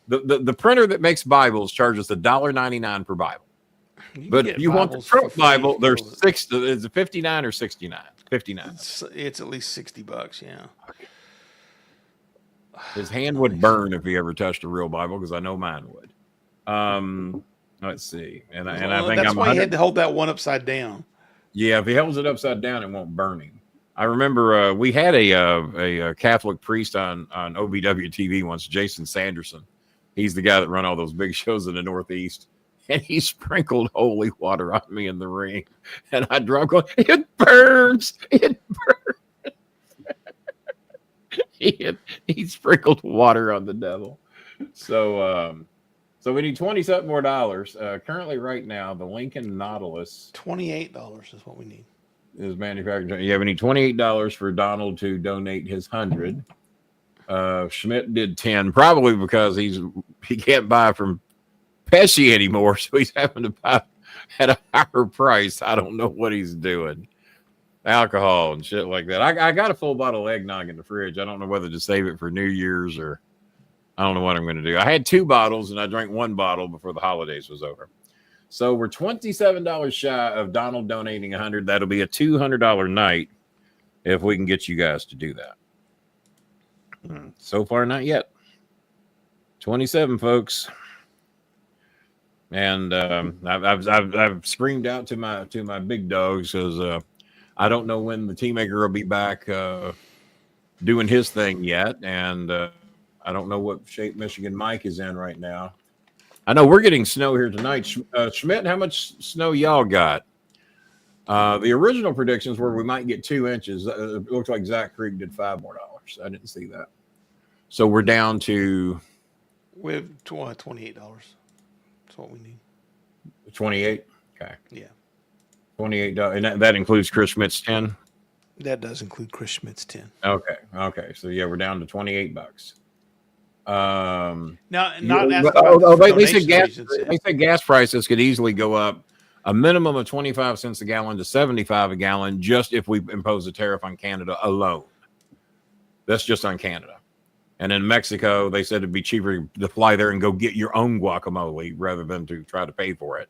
The printer that makes Bibles charges $1.99 per Bible. But if you want the Trump Bible, there's it's a 59 or 69. 59. It's at least $60, yeah. His hand would burn if he ever touched a real Bible, because I know mine would. Let's see. And I think that's why he had to hold that one upside down. Yeah, if he holds it upside down, it won't burn him. I remember we had a Catholic priest on OVW TV once, Jason Sanderson. He's the guy that run all those big shows in the Northeast. And he sprinkled holy water on me in the ring. And I dropped going, it burns. It burns. he sprinkled water on the devil. So we need 20-something more dollars. Currently, right now, the Lincoln Nautilus. $28 is what we need. Is manufactured. Yeah, we need $28 for Donald to donate his 100. Schmidt did 10, probably because he can't buy from Pesci anymore, so he's having to buy at a higher price. I don't know what he's doing. Alcohol and shit like that. I got a full bottle of eggnog in the fridge. I don't know whether to save it for New Year's or I don't know what I'm going to do. I had 2 bottles and I drank 1 bottle before the holidays was over. So we're $27 shy of Donald donating 100. That'll be a $200 night if we can get you guys to do that. So far, not yet. 27, folks. And I've screamed out to my big dogs because I don't know when the Teammaker will be back doing his thing yet, and I don't know what shape Michigan Mike is in right now. I know we're getting snow here tonight. Schmidt, how much snow y'all got? The original predictions were we might get 2 inches. It looks like Zach Creek did $5 more. I didn't see that. So we're down to with $28. That's what we need. 28. Okay. Yeah. $28, and that includes Chris Schmidt's 10. That does include Chris Schmidt's 10. Okay. So yeah, we're down to $28. Now, not asking about they said gas. They said gas prices could easily go up a minimum of 25 cents a gallon to 75 a gallon just if we impose a tariff on Canada alone. That's just on Canada. And in Mexico, they said it'd be cheaper to fly there and go get your own guacamole rather than to try to pay for it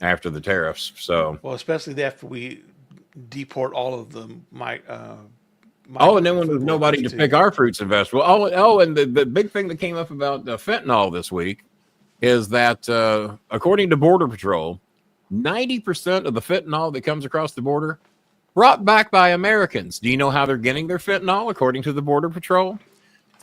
after the tariffs. So, well, especially after we deport all of them. And then when there's nobody to pick our fruits and vegetables. And the big thing that came up about fentanyl this week is that according to Border Patrol, 90% of the fentanyl that comes across the border brought back by Americans. Do you know how they're getting their fentanyl according to the Border Patrol?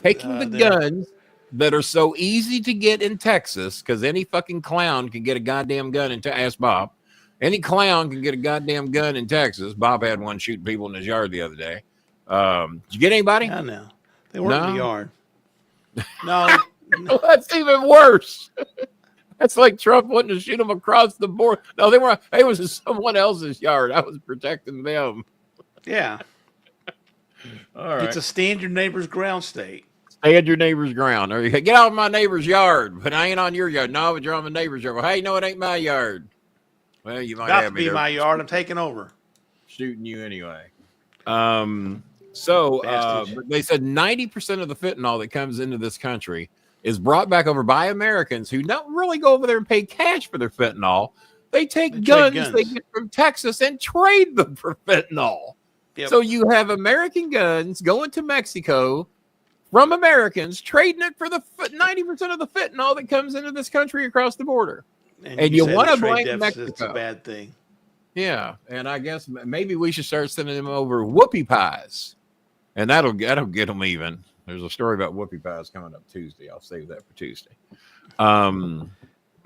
Taking the guns that are so easy to get in Texas, because any fucking clown can get a goddamn gun in ask Bob. Any clown can get a goddamn gun in Texas. Bob had one shooting people in his yard the other day. Did you get anybody? No. They weren't in the yard. No. Well, that's even worse. That's like Trump wanting to shoot them across the board. No, they were. It was in someone else's yard. I was protecting them. Yeah. All right. It's a stand your neighbor's ground state. Stand your neighbor's ground. Or get off my neighbor's yard, but I ain't on your yard. No, but you're on my neighbor's yard. Well, hey, no, it ain't my yard. Well, you might have be my yard. I'm taking over. Shooting you anyway. So they said 90% of the fentanyl that comes into this country is brought back over by Americans who don't really go over there and pay cash for their fentanyl. They take guns they get from Texas and trade them for fentanyl. Yep. So you have American guns going to Mexico from Americans, trading it for the 90% of the fentanyl that comes into this country across the border. And you want to blame Mexico. It's a bad thing. Yeah, and I guess maybe we should start sending them over whoopie pies, and that'll get them even. There's a story about whoopie pies coming up Tuesday. I'll save that for Tuesday. My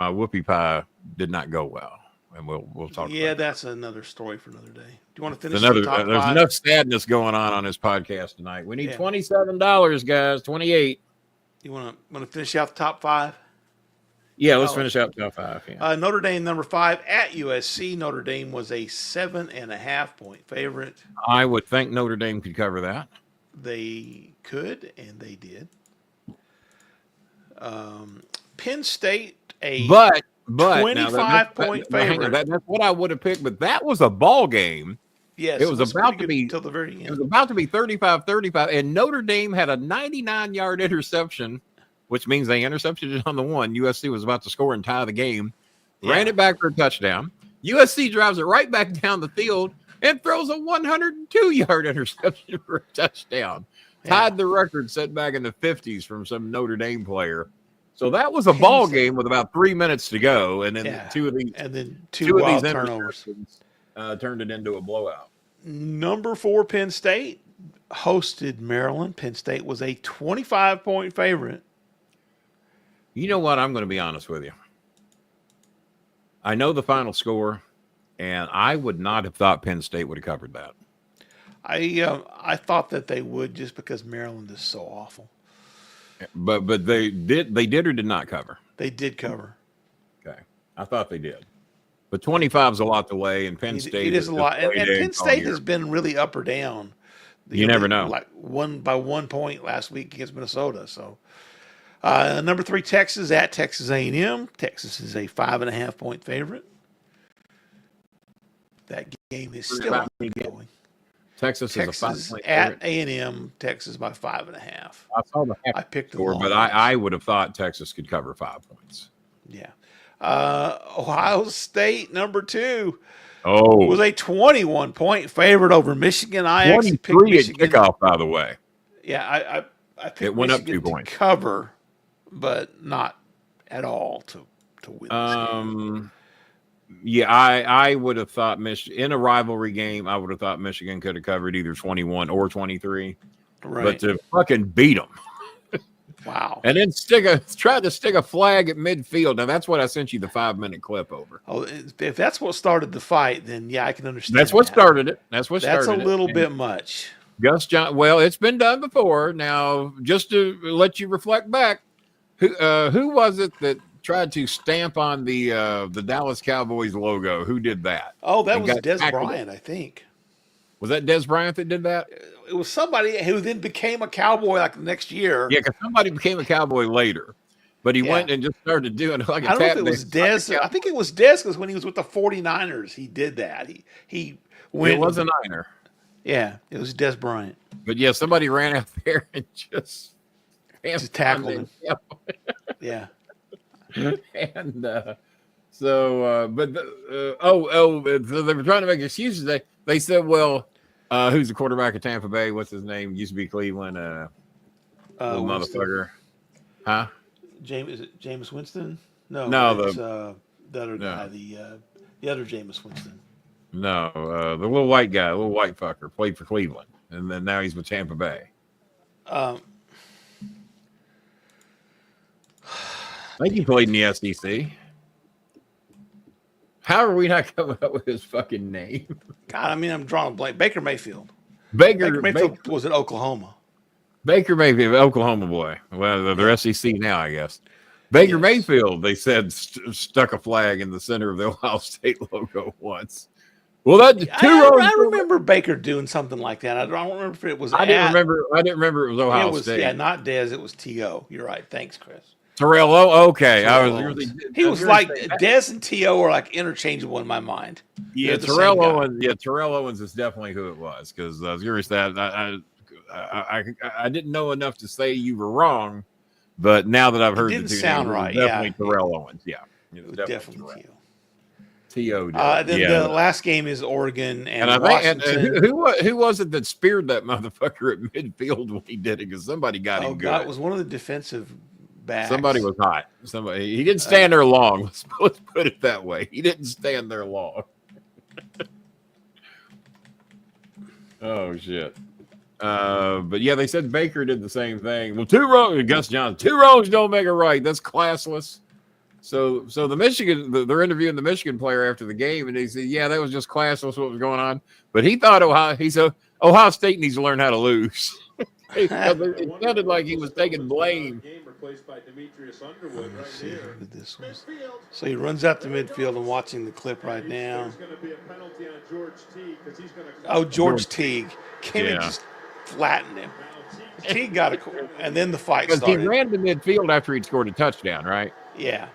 whoopie pie did not go well, and we'll talk. Yeah, that's another story for another day. Do you want to finish? There's enough sadness going on this podcast tonight. We need $27, guys. 28. You want to finish out the top 5? Yeah, let's finish out top 5. Yeah. Notre Dame number 5 at USC. Notre Dame was a 7.5 point favorite. I would think Notre Dame could cover that. They could, and they did. Penn State, but 25 point favorite. That's what I would have picked, but that was a ball game. Yes, it was about to be till the very end. It was about to be 35-35, and Notre Dame had a 99-yard interception, which means they intercepted it on the 1. USC was about to score and tie the game. Ran it back for a touchdown. USC drives it right back down the field and throws a 102-yard interception for a touchdown. Tied the record set back in the 50s from some Notre Dame player. So that was a ball game with about 3 minutes to go, and then two of these turnovers turned it into a blowout. Number 4 Penn State hosted Maryland. Penn State was a 25-point favorite. You know what? I'm going to be honest with you. I know the final score, and I would not have thought Penn State would have covered that. I thought that they would, just because Maryland is so awful. But they did or did not cover? They did cover. Okay. I thought they did. But 25 is a lot to lay, and Penn State it is a lot. And Penn State has been really up or down. You never know. Like 1 point last week against Minnesota. So number 3 Texas at Texas A&M. Texas is a 5.5 point favorite. That game is still ongoing. Texas is a 5 point at A&M. Texas by 5.5. I saw the I picked the score, but I would have thought Texas could cover 5 points. Yeah. Ohio State number 2 was a 21-point favorite over Michigan. I actually picked 23 Michigan. At kickoff, by the way. Yeah, I picked it went Michigan up 2 points. To cover, but not at all to win this game. Yeah, I would have thought in a rivalry game, I would have thought Michigan could have covered either 21 or 23. Right. But to fucking beat them. Wow. And then try to stick a flag at midfield. Now, that's what I sent you the 5-minute clip over. Oh, if that's what started the fight, then yeah, I can understand. That's what started it. That's a little bit much. Gus John. Well, it's been done before. Now, just to let you reflect back, who was it that tried to stamp on the Dallas Cowboys logo? Who did that? Oh, that was Des Bryant, I think. Was that Des Bryant that did that? It was somebody who then became a cowboy like the next year. Yeah, because somebody became a cowboy later. But he went and just started doing like a tap I don't know if it dance. was Des. I think it was Des because when he was with the 49ers, he did that. He went. It was a Niner. Yeah, it was Des Bryant. But yeah, somebody ran out there and just tackled him. Yeah. And so they were trying to make excuses. They said, well, who's the quarterback of Tampa Bay? What's his name? Used to be Cleveland. Little motherfucker. Huh? Is it Jameis Winston? No, it's the other guy, the other Jameis Winston. No, the little white guy, little white fucker, played for Cleveland, and then now he's with Tampa Bay. I think he played in the SEC. How are we not coming up with his fucking name? God, I mean, I'm drawing a blank. Baker Mayfield. Baker Mayfield was at Oklahoma. Baker Mayfield, Oklahoma boy. Well, they're SEC now, I guess. Baker Mayfield, they said, stuck a flag in the center of the Ohio State logo once. Well, I remember Baker doing something like that. I don't remember if it was. I didn't remember it was Ohio State. Yeah, not Dez. It was T.O. You're right. Thanks, Chris. Terrell. Okay, he was like Dez and T.O. are like interchangeable in my mind. Yeah, Terrell Owens. Yeah, Terrell Owens is definitely who it was because I was curious that I didn't know enough to say you were wrong, but now that I've heard it didn't sound right. Definitely Terrell Owens. Yeah, it was definitely T.O. T.O. Then the last game is Oregon and Washington. Who was it that speared that motherfucker at midfield when he did it? Because somebody got him good. God, it was one of the defensive backs. Somebody was hot. He didn't stand there long. Let's put it that way. He didn't stand there long. Oh shit. But yeah, they said Baker did the same thing. Well, Gus Johnson, 2 wrongs don't make a right. That's classless. So the Michigan, they're interviewing the Michigan player after the game, and he said, "Yeah, that was just classless what was going on." But he thought Ohio State needs to learn how to lose. It sounded like he was taking blame. So he runs out to midfield. I'm watching the clip right now. George Teague came and just flattened him. Teague got a, and then the fight started. Because he ran to midfield after he'd scored a touchdown, right? Yeah.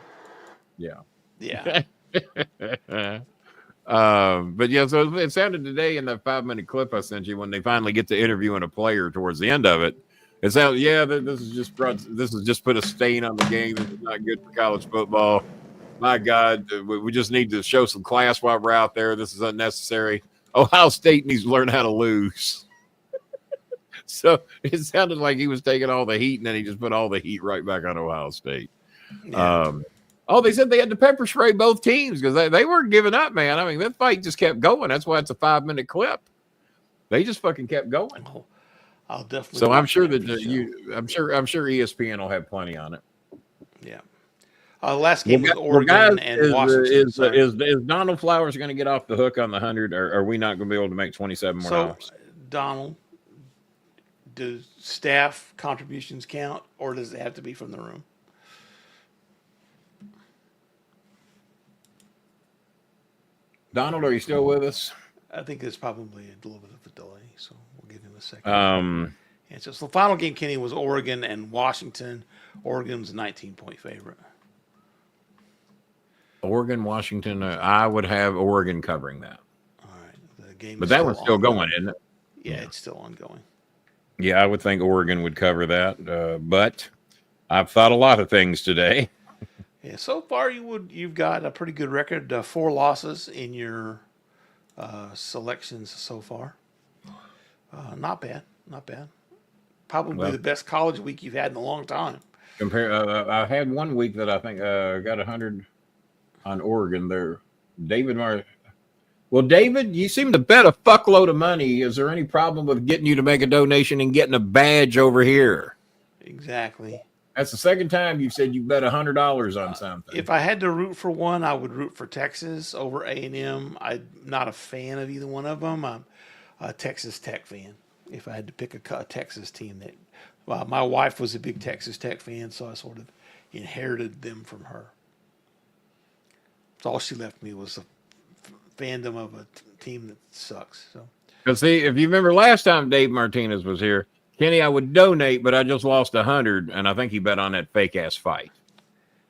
But yeah, so it sounded today in that 5-minute clip I sent you when they finally get to interviewing a player towards the end of it. It sounds, this has just put a stain on the game. This is not good for college football. My God, we just need to show some class while we're out there. This is unnecessary. Ohio State needs to learn how to lose. So it sounded like he was taking all the heat, and then he just put all the heat right back on Ohio State. Yeah. They said they had to pepper spray both teams because they weren't giving up, man. I mean, that fight just kept going. That's why it's a 5-minute clip. They just fucking kept going. I'll definitely. So I'm sure that I'm sure ESPN will have plenty on it. Yeah. Last game was Oregon and Washington. Is Donald Flowers going to get off the hook on the 100, or are we not going to be able to make $27 more? So, Donald, does staff contributions count, or does it have to be from the room? Donald, are you still with us? I think there's probably a little bit of a delay, so we'll give him a second. And so the final game, Kenny, was Oregon and Washington. Oregon's a 19-point favorite. Oregon, Washington. I would have Oregon covering that. All right. The game, but that one's still going, isn't it? Yeah, it's still ongoing. Yeah, I would think Oregon would cover that. But I've thought a lot of things today. Yeah, so far you've got a pretty good record. 4 losses in your selections so far. Not bad. Probably the best college week you've had in a long time. I had one week that I think got 100 on Oregon there. David, you seem to bet a fuckload of money. Is there any problem with getting you to make a donation and getting a badge over here? Exactly. That's the second time you've said you bet $100 on something. If I had to root for one, I would root for Texas over A&M. I'm not a fan of either one of them. I'm a Texas Tech fan. If I had to pick a Texas team, my wife was a big Texas Tech fan, so I sort of inherited them from her. So all she left me was a fandom of a team that sucks. So Because see, if you remember last time Dave Martinez was here, Kenny, I would donate, but I just lost 100, and I think he bet on that fake ass fight.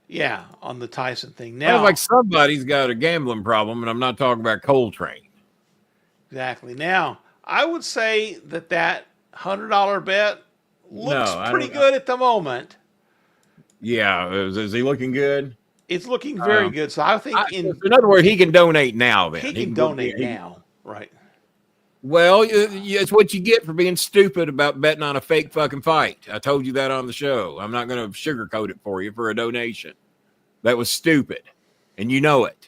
Yeah, on the Tyson thing. Now, sounds like somebody's got a gambling problem, and I'm not talking about Coltrane. Exactly. Now, I would say that $100 bet looks pretty good at the moment. Yeah, is he looking good? It's looking very good. So I think, in other words, he can donate now. Then he can donate now, right? Well, it's what you get for being stupid about betting on a fake fucking fight. I told you that on the show. I'm not going to sugarcoat it for you for a donation. That was stupid, and you know it.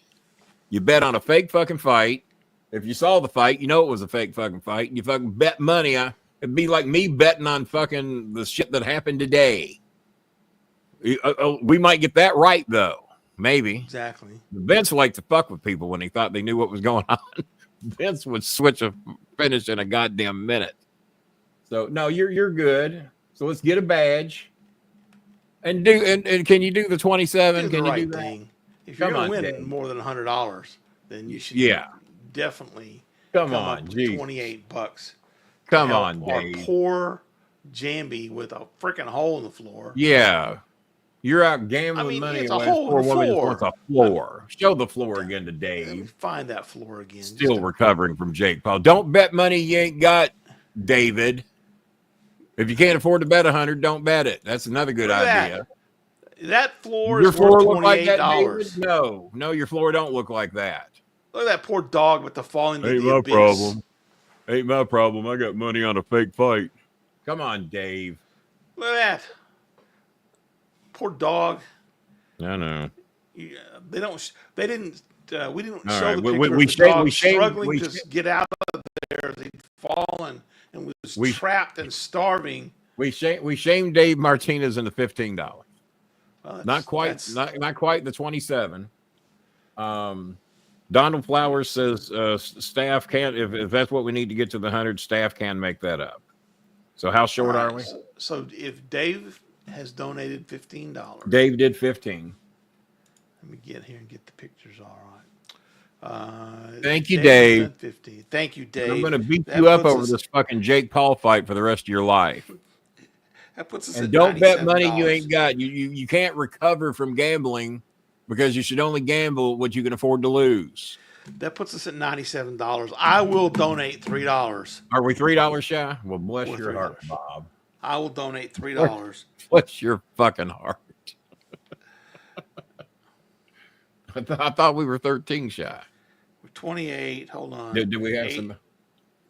You bet on a fake fucking fight. If you saw the fight, you know it was a fake fucking fight. And you fucking bet money. It'd be like me betting on fucking the shit that happened today. We might get that right, though. Maybe. Exactly. Vince liked to fuck with people when he thought they knew what was going on. Vince would switch a finish in a goddamn minute. So no, you're good. So let's get a badge. And can you do the 27? Can you do that? Thing. If you're gonna win more than $100, then you should definitely come on, up with $28. Come on, Dave. Our poor Jambi with a freaking hole in the floor. Yeah. You're out gambling money. It's a hole in the floor. Wants a floor. Show the floor again to Dave. Let me find that floor again. Still recovering from Jake Paul. Don't bet money you ain't got, David. If you can't afford to bet 100, don't bet it. That's another good idea. That floor is worth $28. No, your floor don't look like that. Look at that poor dog with the falling to the abyss. Problem. Ain't my problem. I got money on a fake fight. Come on, Dave. Look at that. Poor dog. I know. We didn't show the picture of the dog struggling to get out of there. He'd fallen and was trapped and starving. We shamed Dave Martinez into $15. Not quite the 27. Donald Flowers says staff can't. If that's what we need to get to the 100, staff can make that up. So how short are we? So if Dave has donated $15. Dave did 15. Let me get here and get the pictures all right. Thank you, Dave. 50. Thank you, Dave. I'm going to beat you up over this fucking Jake Paul fight for the rest of your life. That puts us and at don't $97. bet money you ain't got. You can't recover from gambling because you should only gamble what you can afford to lose. That puts us at $97. I will donate $3. Are we $3 shy? Well, bless your heart, Bob. I will donate $3. Bless your fucking heart. I thought we were 13 shy. We're 28. Hold on. Did we have some?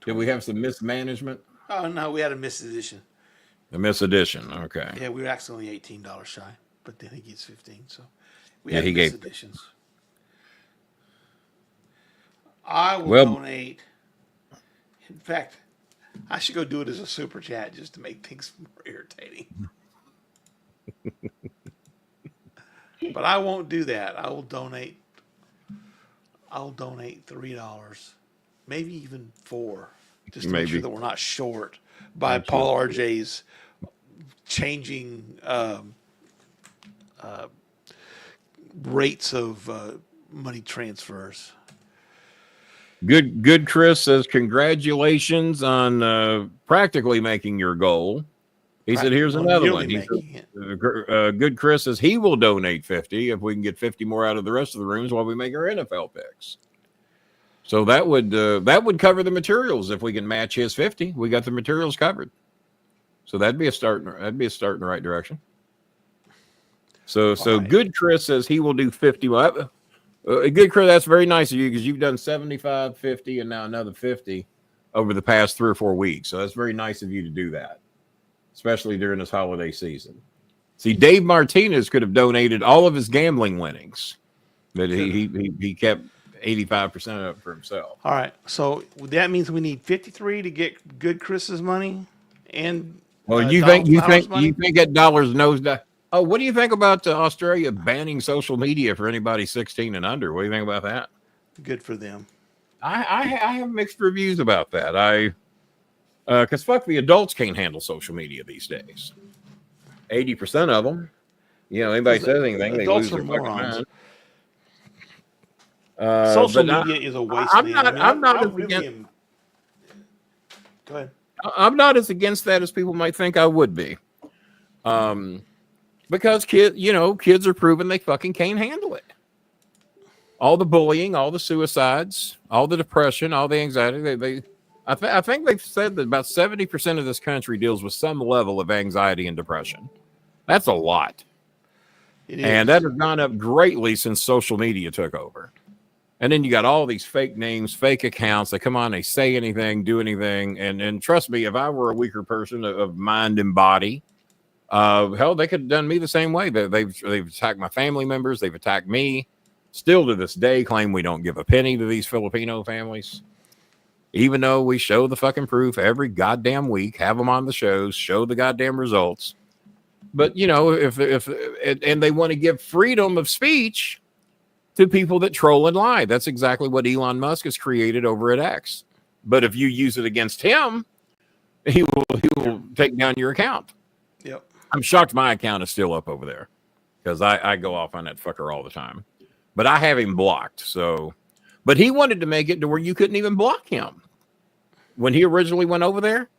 Did we have some mismanagement? Oh no, we had a misaddition. A misaddition. Okay. Yeah, we were actually only $18 shy, but then he gets 15. So we had misadditions. I will donate. In fact, I should go do it as a super chat just to make things more irritating. But I won't do that. I will donate $3, maybe even $4, just to make sure that we're not short by Paul RJ's changing rates of money transfers. Good. Chris says congratulations on practically making your goal. He said, "Here's another one." Good Chris says he will donate 50 if we can get 50 more out of the rest of the rooms while we make our NFL picks. So that would cover the materials if we can match his 50. We got the materials covered. So that'd be a start. That'd be a start in the right direction. So Good Chris says he will do 50. Well, Good Chris, that's very nice of you because you've done 75, 50, and now another 50 over the past 3 or 4 weeks. So that's very nice of you to do that, especially during this holiday season. See, Dave Martinez could have donated all of his gambling winnings, but he kept 85% of it for himself. All right, so that means we need 53 to get Good Chris's money, and you think that dollars nosedive? Oh, what do you think about Australia banning social media for anybody 16 and under? What do you think about that? Good for them. I have mixed reviews about that. Because fuck, the adults can't handle social media these days. 80% of them. Anybody says anything, they lose their fucking mind. Social media is a waste. I'm not Go ahead. I'm not as against that as people might think I would be. Because kids are proven they fucking can't handle it. All the bullying, all the suicides, all the depression, all the anxiety. I think they've said that about 70% of this country deals with some level of anxiety and depression. That's a lot. And that has gone up greatly since social media took over. And then you got all these fake names, fake accounts. They come on, they say anything, do anything. And trust me, if I were a weaker person of mind and body, hell, they could have done me the same way. They've attacked my family members. They've attacked me. Still to this day, claim we don't give a penny to these Filipino families. Even though we show the fucking proof every goddamn week, have them on the shows, show the goddamn results. But, if they want to give freedom of speech to people that troll and lie. That's exactly what Elon Musk has created over at X. But if you use it against him, he will take down your account. Yep. I'm shocked my account is still up over there because I go off on that fucker all the time. But I have him blocked. But he wanted to make it to where you couldn't even block him. When he originally went over there,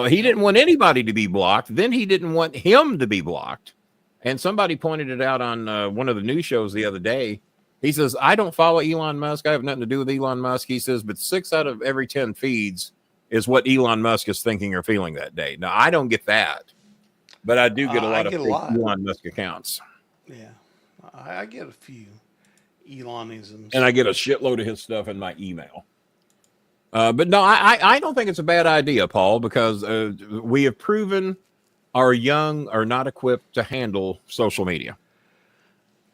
he didn't want anybody to be blocked. Then he didn't want him to be blocked. And somebody pointed it out on one of the news shows the other day. He says, I don't follow Elon Musk. I have nothing to do with Elon Musk. He says, but 6 out of every 10 feeds is what Elon Musk is thinking or feeling that day. Now, I don't get that. But I do get a lot of Elon Musk accounts. Yeah. I get a few Elonisms. And I get a shitload of his stuff in my email. But no, I don't think it's a bad idea, Paul, because we have proven our young are not equipped to handle social media.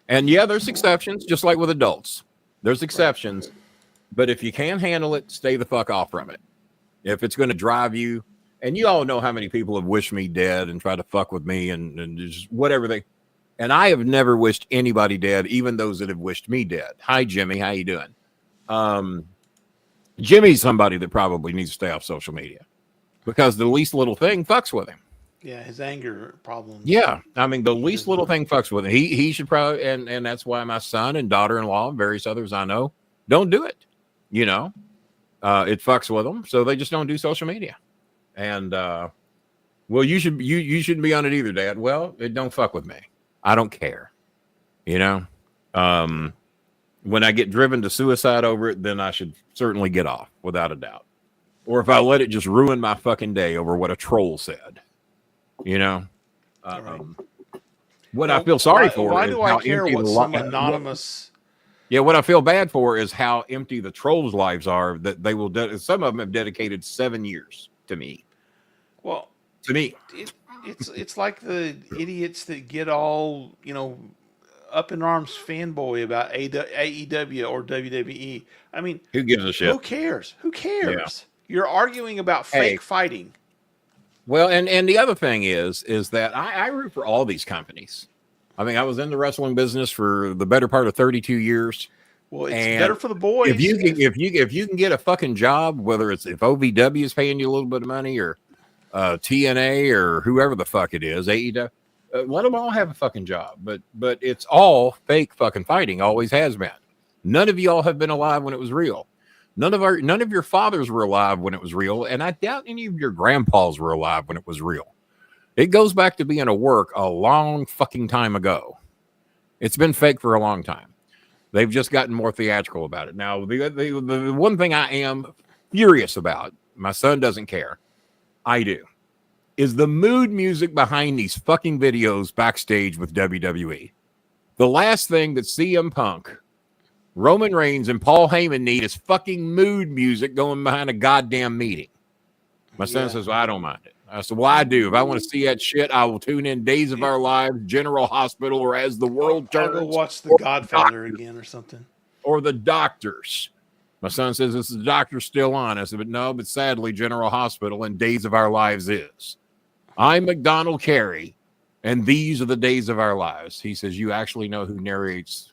And yeah, there's exceptions, just like with adults. There's exceptions. But if you can't handle it, stay the fuck off from it. If it's going to drive you, and you all know how many people have wished me dead and tried to fuck with me and just whatever they. And I have never wished anybody dead, even those that have wished me dead. Hi, Jimmy. How you doing? Jimmy's somebody that probably needs to stay off social media because the least little thing fucks with him. Yeah, his anger problem. Yeah, I mean, the least little thing fucks with him. He should probably, and that's why my son and daughter-in-law and various others I know don't do it. It fucks with them, so they just don't do social media. And well, you shouldn't be on it either, Dad. Well, it don't fuck with me. I don't care. When I get driven to suicide over it, then I should certainly get off without a doubt. Or if I let it just ruin my fucking day over what a troll said, what I feel sorry for. Why do I care what some anonymous? Yeah, what I feel bad for is how empty the trolls' lives are. That they will. Some of them have dedicated 7 years to me. Well, to me, it's like the idiots that get all up in arms fanboy about AEW or WWE. I mean, who gives a shit? Who cares? Yeah. You're arguing about fake fighting. Well, and the other thing is that I root for all these companies. I mean, I was in the wrestling business for the better part of 32 years. Well, it's better for the boys. If you can get a fucking job, whether it's if OVW is paying you a little bit of money or TNA or whoever the fuck it is, AEW. Let them all have a fucking job, but it's all fake fucking fighting. Always has been. None of y'all have been alive when it was real. None of your fathers were alive when it was real, and I doubt any of your grandpas were alive when it was real. It goes back to being a work a long fucking time ago. It's been fake for a long time. They've just gotten more theatrical about it. Now, the one thing I am furious about, my son doesn't care. I do. Is the mood music behind these fucking videos backstage with WWE. The last thing that CM Punk, Roman Reigns, and Paul Heyman need is fucking mood music going behind a goddamn meeting. My son says, well, I don't mind it. I said, well, I do. If I want to see that shit, I will tune in Days of Our Lives, General Hospital, or As the World Turns. I'll go watch The Godfather again or something. Or The Doctors. My son says, is the Doctor still on? I said, but sadly, General Hospital and Days of Our Lives is. I'm McDonald Carey, and these are the days of our lives. He says, you actually know who narrates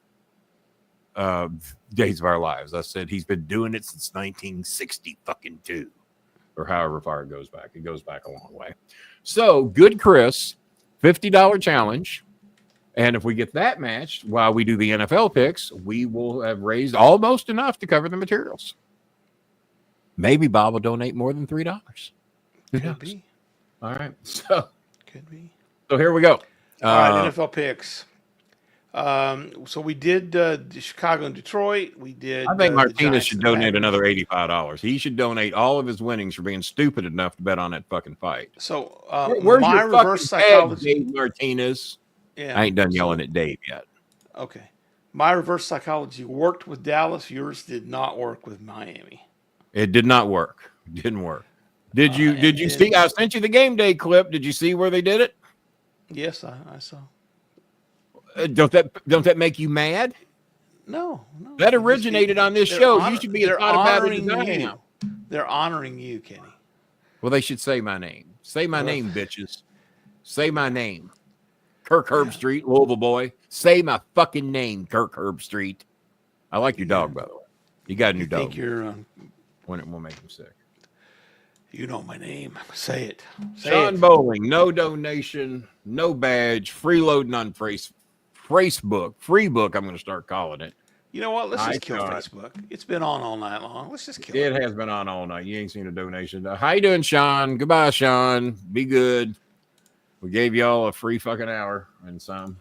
Days of Our Lives. I said, he's been doing it since 1960 fucking 2, or however far it goes back. It goes back a long way. So, good Chris, $50 challenge. And if we get that matched while we do the NFL picks, we will have raised almost enough to cover the materials. Maybe Bob will donate more than $3. Could be. All right. So could be. So here we go. All right, NFL picks. So we did Chicago and Detroit. We did. I think Martinez should donate another $85. He should donate all of his winnings for being stupid enough to bet on that fucking fight. So where's my your reverse psychology, head, Dave Martinez? Yeah, I ain't done yelling at Dave yet. Okay, my reverse psychology worked with Dallas. Yours did not work with Miami. It did not work. It didn't work. Did you see? I sent you the game day clip. Did you see where they did it? Yes, I saw. Don't that make you mad? No. That originated on this show. You should be as hot about it as I am. They're honoring you, Kenny. Well, they should say my name. Say my name, bitches. Say my name. Kirk Herbstreit, Louisville boy. Say my fucking name, Kirk Herbstreit. I like your dog, by the way. You got a new dog. Think you're when it won't make him sick. You know my name. Say it. Sean Bolin, no donation, no badge, freeloading on Facebook. Free book, I'm going to start calling it. You know what? Let's just kill Facebook. It's been on all night long. Let's just kill it. It has been on all night. You ain't seen a donation. How you doing, Sean? Goodbye, Sean. Be good. We gave y'all a free fucking hour and some.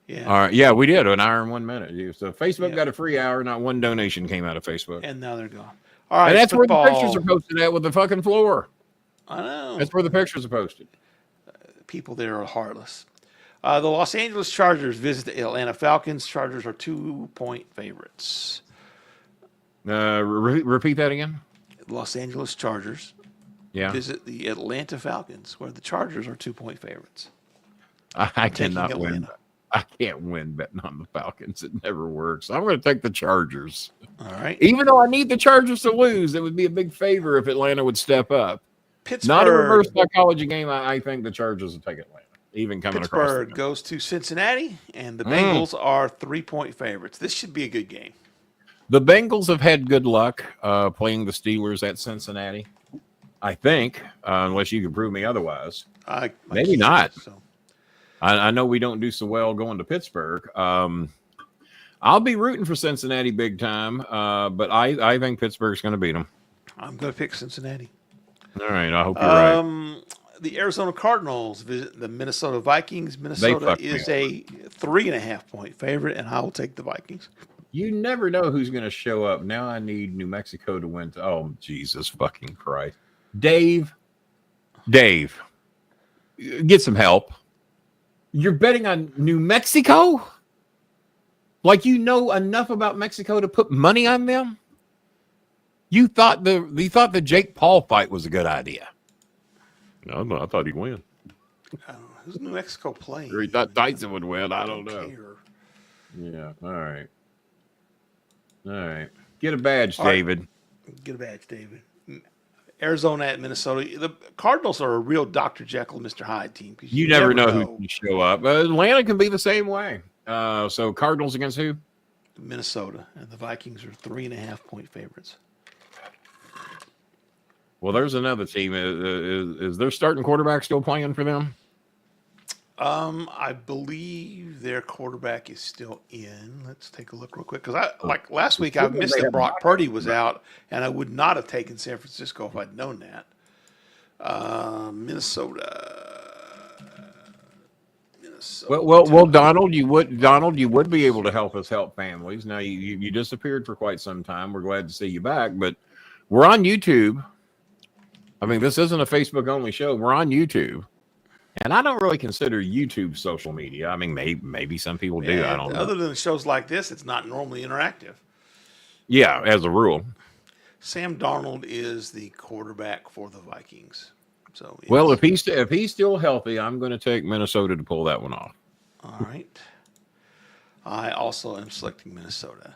Yeah. All right. Yeah, we did an hour and 1 minute. So Facebook got a free hour. Not one donation came out of Facebook. And now they're gone. All right. And that's where the pictures are posted at with the fucking floor. I know. That's where the pictures are posted. People there are heartless. The Los Angeles Chargers visit the Atlanta Falcons. Chargers are 2-point favorites. Repeat that again. Los Angeles Chargers visit the Atlanta Falcons, where the Chargers are 2-point favorites. I cannot win. I can't win betting on the Falcons. It never works. I'm going to take the Chargers. All right. Even though I need the Chargers to lose, it would be a big favor if Atlanta would step up. Pittsburgh. Not a reverse psychology game. I think the Chargers will take Atlanta. Even coming across. Pittsburgh goes to Cincinnati, and the Bengals are 3-point favorites. This should be a good game. The Bengals have had good luck playing the Steelers at Cincinnati, I think, unless you can prove me otherwise. Maybe not. So. I know we don't do so well going to Pittsburgh. I'll be rooting for Cincinnati big time, but I think Pittsburgh's going to beat them. I'm going to pick Cincinnati. All right, I hope you're right. The Arizona Cardinals visit the Minnesota Vikings. Minnesota is a 3.5-point favorite, and I will take the Vikings. You never know who's going to show up. Now I need New Mexico to win. Oh, Jesus fucking Christ. Dave, get some help. You're betting on New Mexico? Like you know enough about Mexico to put money on them? You thought the Jake Paul fight was a good idea. No, I thought he'd win. Who's New Mexico playing? Or he thought Tyson would win. I don't know. Care. Yeah. All right. Get a badge, David. Right. Get a badge, David. Arizona at Minnesota. The Cardinals are a real Dr. Jekyll and Mr. Hyde team. You never know who can show up. Atlanta can be the same way. So Cardinals against who? Minnesota. And the Vikings are 3.5-point favorites. Well, there's another team. Is their starting quarterback still playing for them? I believe their quarterback is still in. Let's take a look real quick. Because like last week, I missed that Brock Purdy was out, and I would not have taken San Francisco if I'd known that. Minnesota. Well, Donald, you would be able to help us help families. Now you disappeared for quite some time. We're glad to see you back, but we're on YouTube. I mean, this isn't a Facebook only show. We're on YouTube. And I don't really consider YouTube social media. I mean, maybe some people do. I don't know. Other than shows like this, it's not normally interactive. Yeah, as a rule. Sam Darnold is the quarterback for the Vikings. So well, if he's still healthy, I'm going to take Minnesota to pull that one off. All right. I also am selecting Minnesota.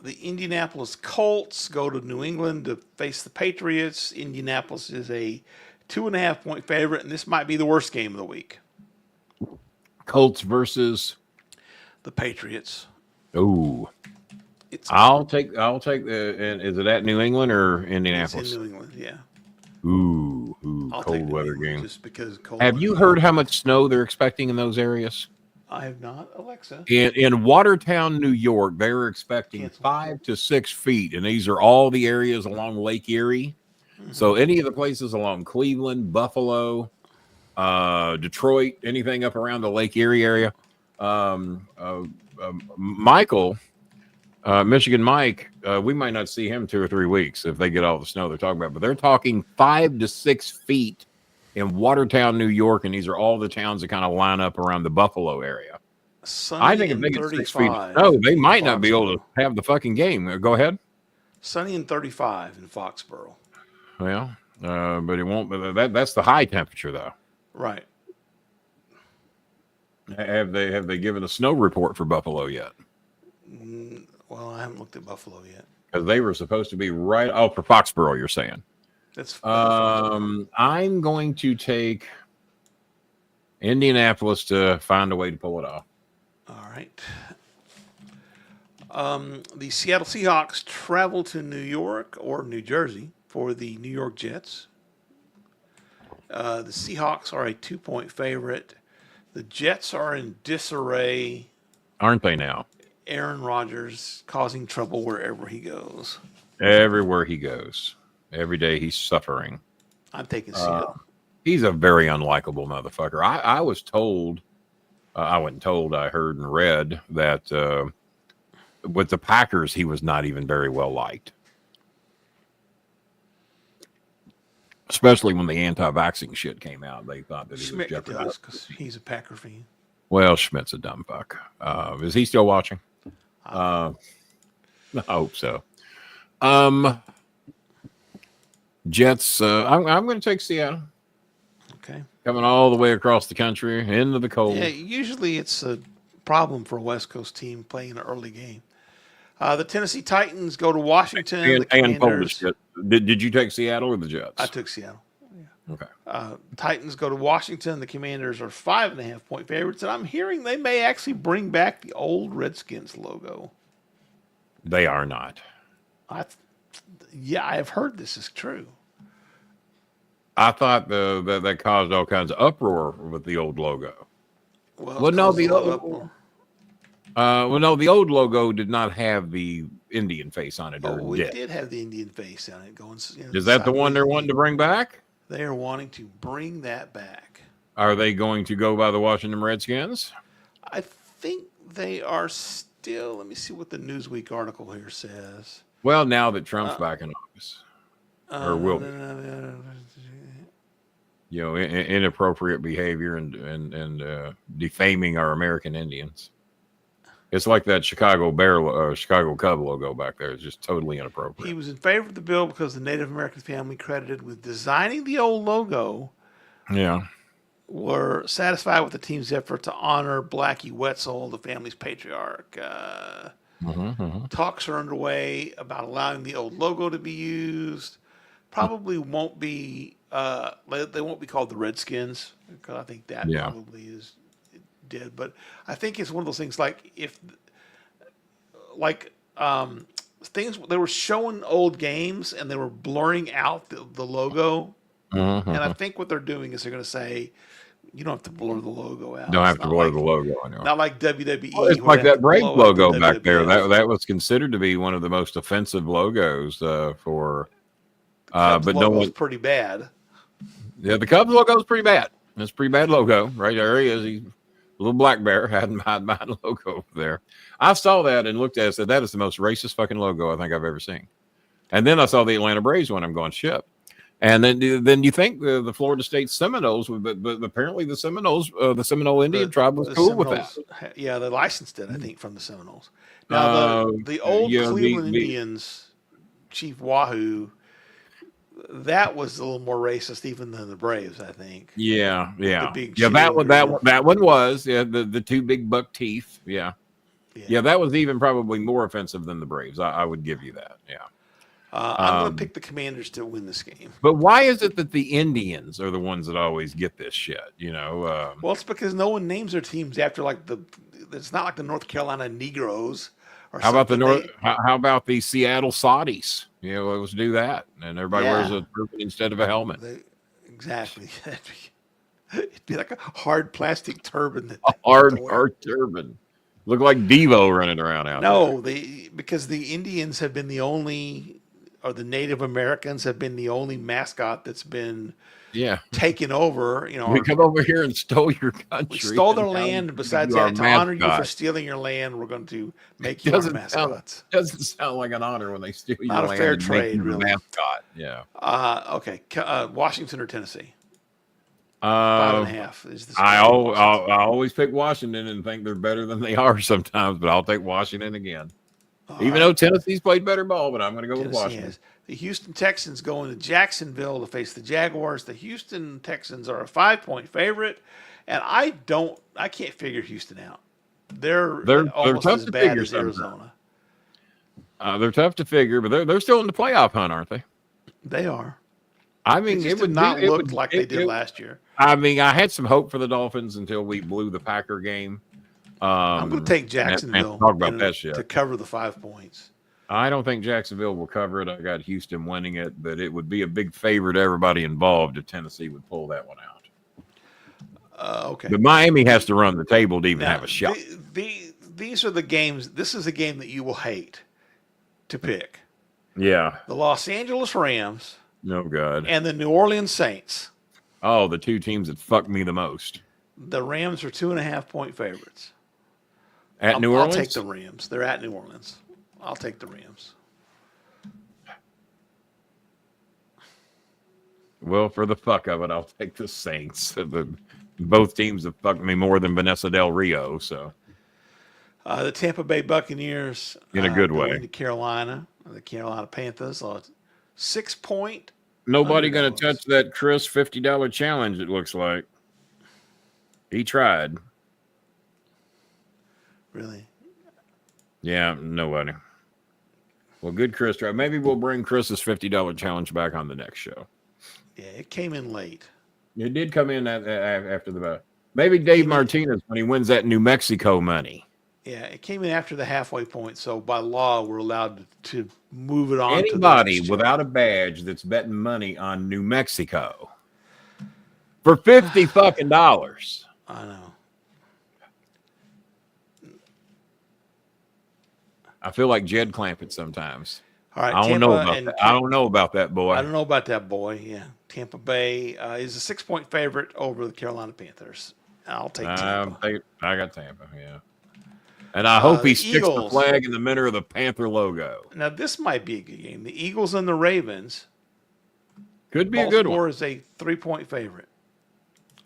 The Indianapolis Colts go to New England to face the Patriots. Indianapolis is a 2.5-point favorite, and this might be the worst game of the week. Colts versus the Patriots. Oh, I'll take the. And is it at New England or Indianapolis? It's in New England, yeah. Ooh, cold weather game. Just because cold. Have you heard how much snow they're expecting in those areas? I have not, Alexa. In Watertown, New York, they're expecting 5 to 6 feet, and these are all the areas along Lake Erie. Mm-hmm. So any of the places along Cleveland, Buffalo, Detroit, anything up around the Lake Erie area. Michael, Michigan Mike, we might not see him 2 or 3 weeks if they get all the snow they're talking about, but they're talking 5 to 6 feet in Watertown, New York, and these are all the towns that kind of line up around the Buffalo area. I think if they get 6 feet of snow, they might not be able to have the fucking game. Go ahead. Sunny and 35 in Foxborough. Well, but it won't. That's the high temperature, though. Right. Have they given a snow report for Buffalo yet? Well, I haven't looked at Buffalo yet. Because they were supposed to be right. Oh, for Foxborough, you're saying. That's. I'm going to take Indianapolis to find a way to pull it off. All right. The Seattle Seahawks travel to New York or New Jersey for the New York Jets. The Seahawks are a 2-point favorite. The Jets are in disarray. Aren't they now? Aaron Rodgers causing trouble wherever he goes. Everywhere he goes. Every day he's suffering. I'm taking Seattle. He's a very unlikable motherfucker. I was told, I wasn't told, I heard and read that with the Packers, he was not even very well liked. Especially when the anti-vaxxing shit came out, they thought that he was jeopardized. Because he's a Packer fan. Well, Schmidt's a dumb fuck. Is he still watching? I hope so. Jets. I'm going to take Seattle. Okay. Coming all the way across the country into the cold. Yeah, usually it's a problem for a West Coast team playing an early game. The Tennessee Titans go to Washington. And Polish. Did you take Seattle or the Jets? I took Seattle. Yeah. Okay. Titans go to Washington. The Commanders are 5.5-point favorites, and I'm hearing they may actually bring back the old Redskins logo. They are not. I have heard this is true. I thought that caused all kinds of uproar with the old logo. Well, no, the old. The old logo did not have the Indian face on it. Oh, it did have the Indian face on it. Going. Is that the one they're wanting to bring back? They are wanting to bring that back. Are they going to go by the Washington Redskins? I think they are still. Let me see what the Newsweek article here says. Well, now that Trump's back in office, or will be. Inappropriate behavior and defaming our American Indians. It's like that Chicago Cub logo back there. It's just totally inappropriate. He was in favor of the bill because the Native American family credited with designing the old logo. Yeah. Were satisfied with the team's effort to honor Blackie Wetzel, the family's patriarch. Talks are underway about allowing the old logo to be used. Probably won't be. They won't be called the Redskins because I think that probably is dead. But I think it's one of those things things they were showing old games and they were blurring out the logo. And I think what they're doing is they're going to say, you don't have to blur the logo out. Don't have to blur the logo. Not like WWE. Well, it's like that Braves logo back there. That was considered to be one of the most offensive logos for. But no one. Pretty bad. Yeah, the Cubs logo is pretty bad. It's a pretty bad logo. Right there he is. He's a little black bear hiding behind the logo over there. I saw that and looked at it and said, that is the most racist fucking logo I think I've ever seen. And then I saw the Atlanta Braves one. I'm going, shit. And then you think the Florida State Seminoles, but apparently the Seminoles, the Seminole Indian tribe was cool with that. Yeah, they licensed it, I think, from the Seminoles. Now, the old Cleveland Indians, Chief Wahoo, that was a little more racist even than the Braves, I think. Yeah. That one was the two big buck teeth. Yeah, that was even probably more offensive than the Braves. I would give you that. Yeah. I'm going to pick the Commanders to win this game. But why is it that the Indians are the ones that always get this shit? Well, it's because no one names their teams after it's not like the North Carolina Negroes. How about How about the Seattle Saudis? Let's do that, and everybody wears a turban instead of a helmet. Exactly. It'd be like a hard plastic turban. Hard turban. Look like Devo running around out there. No, because the Indians have been the only, or the Native Americans have been the only mascot that's been taken over. You know, we come over here and stole your country. We stole their land. Besides that, to honor you for stealing your land, we're going to make you our mascots. Doesn't sound like an honor when they steal your land. Not a fair trade, really. Mascot. Yeah. Okay. Washington or Tennessee? 5.5 is the score. I always pick Washington and think they're better than they are sometimes, but I'll take Washington again. Even though Tennessee's played better ball, but I'm going to go with Washington. The Houston Texans going to Jacksonville to face the Jaguars. The Houston Texans are a 5-point favorite, and I can't figure Houston out. They're almost tough as to bad figure as Arizona. They're tough to figure, but they're still in the playoff hunt, aren't they? They are. I mean, it would not look like they did last year. I mean, I had some hope for the Dolphins until we blew the Packer game. I'm going to take Jacksonville talk about that shit to cover the 5 points. I don't think Jacksonville will cover it. I got Houston winning it, but it would be a big favor to everybody involved if Tennessee would pull that one out. Okay. But Miami has to run the table to even have a shot. These are the games. This is a game that you will hate to pick. Yeah. The Los Angeles Rams. No God. And the New Orleans Saints. Oh, the two teams that fucked me the most. The Rams are 2.5-point favorites. At New Orleans? I'll take the Rams. They're at New Orleans. I'll take the Rams. Well, for the fuck of it, I'll take the Saints. Both teams have fucked me more than Vanessa Del Rio. So, the Tampa Bay Buccaneers in a good way. To Carolina, the Carolina Panthers. 6-point. Nobody going to touch that Chris $50 challenge. It looks like he tried. Really? Yeah, nobody. Well, good Chris tried. Maybe we'll bring Chris's $50 challenge back on the next show. Yeah, it came in late. It did come in after the. Maybe Dave Martinez when he wins that New Mexico money. Yeah, it came in after the halfway point. So by law, we're allowed to move it on. Anybody without a badge that's betting money on New Mexico for $50 fucking dollars. I know. I feel like Jed Clampett sometimes. All right, I don't know about that. I don't know about that boy. I don't know about that boy. Yeah, Tampa Bay is a 6-point favorite over the Carolina Panthers. I'll take Tampa. I got Tampa. Yeah, and I hope he sticks the flag in the middle of the Panther logo. Now this might be a good game. The Eagles and the Ravens could be a good one. Baltimore is a 3-point favorite.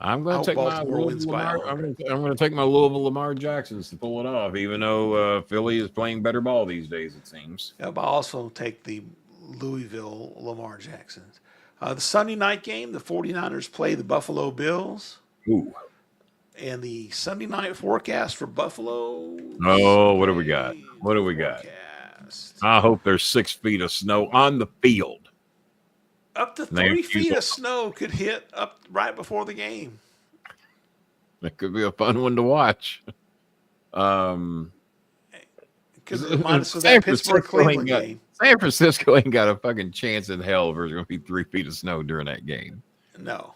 I'm going to take my Louisville I'm going to take my Louisville Lamar Jacksons to pull it off, even though Philly is playing better ball these days, it seems. Yeah, but I'll also take the Louisville Lamar Jacksons. The Sunday night game, the 49ers play the Buffalo Bills. Ooh. And the Sunday night forecast for Buffalo. Oh, what do we got? What do we got? I hope there's 6 feet of snow on the field. Up to 3 feet of snow could hit up right before the game. That could be a fun one to watch. Because minus that Pittsburgh-Cleveland game. San Francisco ain't got a fucking chance in hell if there's going to be 3 feet of snow during that game. No.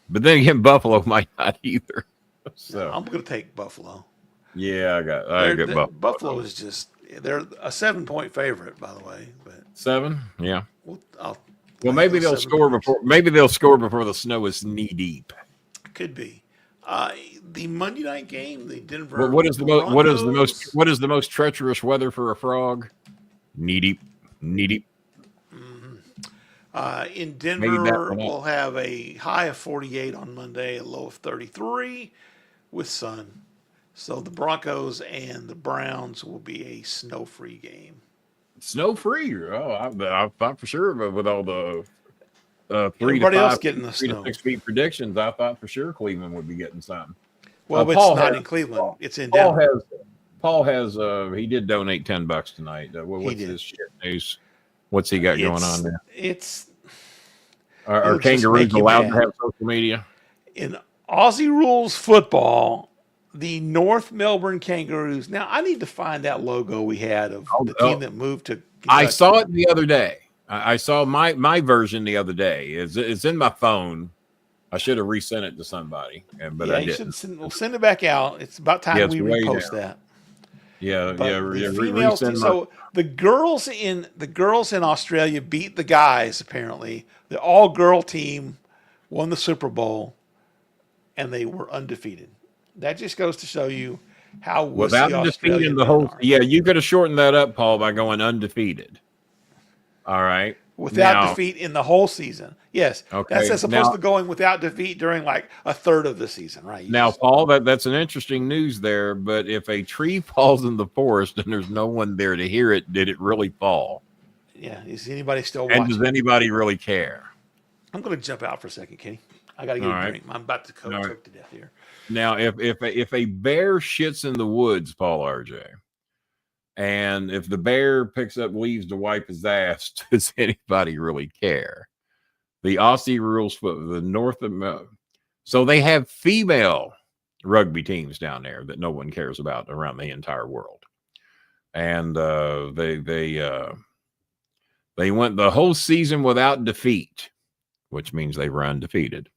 But then again, Buffalo might not either. So no, I'm going to take Buffalo. Yeah, I got Buffalo. Buffalo is just, they're a 7-point favorite, by the way. But 7? Yeah. Well, maybe they'll score before. Maybe they'll score before the snow is knee deep. Could be. The Monday night game, the Denver. What is the most treacherous weather for a frog? Knee deep. Knee deep. Mm-hmm. In Denver, we'll have a high of 48 on Monday, a low of 33, with sun. So the Broncos and the Browns will be a snow-free game. Snow-free? Oh, I thought for sure, but with all the 3 to 5, getting the 3 to 6 feet predictions, I thought for sure Cleveland would be getting something. Well, it's not in Cleveland; it's in Denver. Paul has he did donate $10 tonight. What's his shit news? What's he got going on there? Are kangaroos allowed to have social media? In Aussie rules football, the North Melbourne Kangaroos. Now, I need to find that logo we had of the team that moved to Kentucky. I saw it the other day. I saw my version the other day. It's in my phone. I should have resent it to somebody, but I didn't. We'll send it back out. It's about time we repost that. Yeah, the females. So the girls in Australia beat the guys. Apparently, the all-girl team won the Super Bowl, and they were undefeated. That just goes to show you how without defeating the whole. Yeah, you could have shortened that up, Paul, by going undefeated. All right. Without defeat in the whole season. Yes. Okay. That's as opposed to going without defeat during like a third of the season, right? Now, Paul, that's an interesting news there. But if a tree falls in the forest and there's no one there to hear it, did it really fall? Yeah. Is anybody still watching? And does anybody really care? I'm going to jump out for a second, Kenny. I got to get a drink. I'm about to choke to death here. Now, if a bear shits in the woods, Paul RJ, and if the bear picks up leaves to wipe his ass, does anybody really care? The Aussie rules for the North America. So they have female rugby teams down there that no one cares about around the entire world. And they went the whole season without defeat, which means they were undefeated.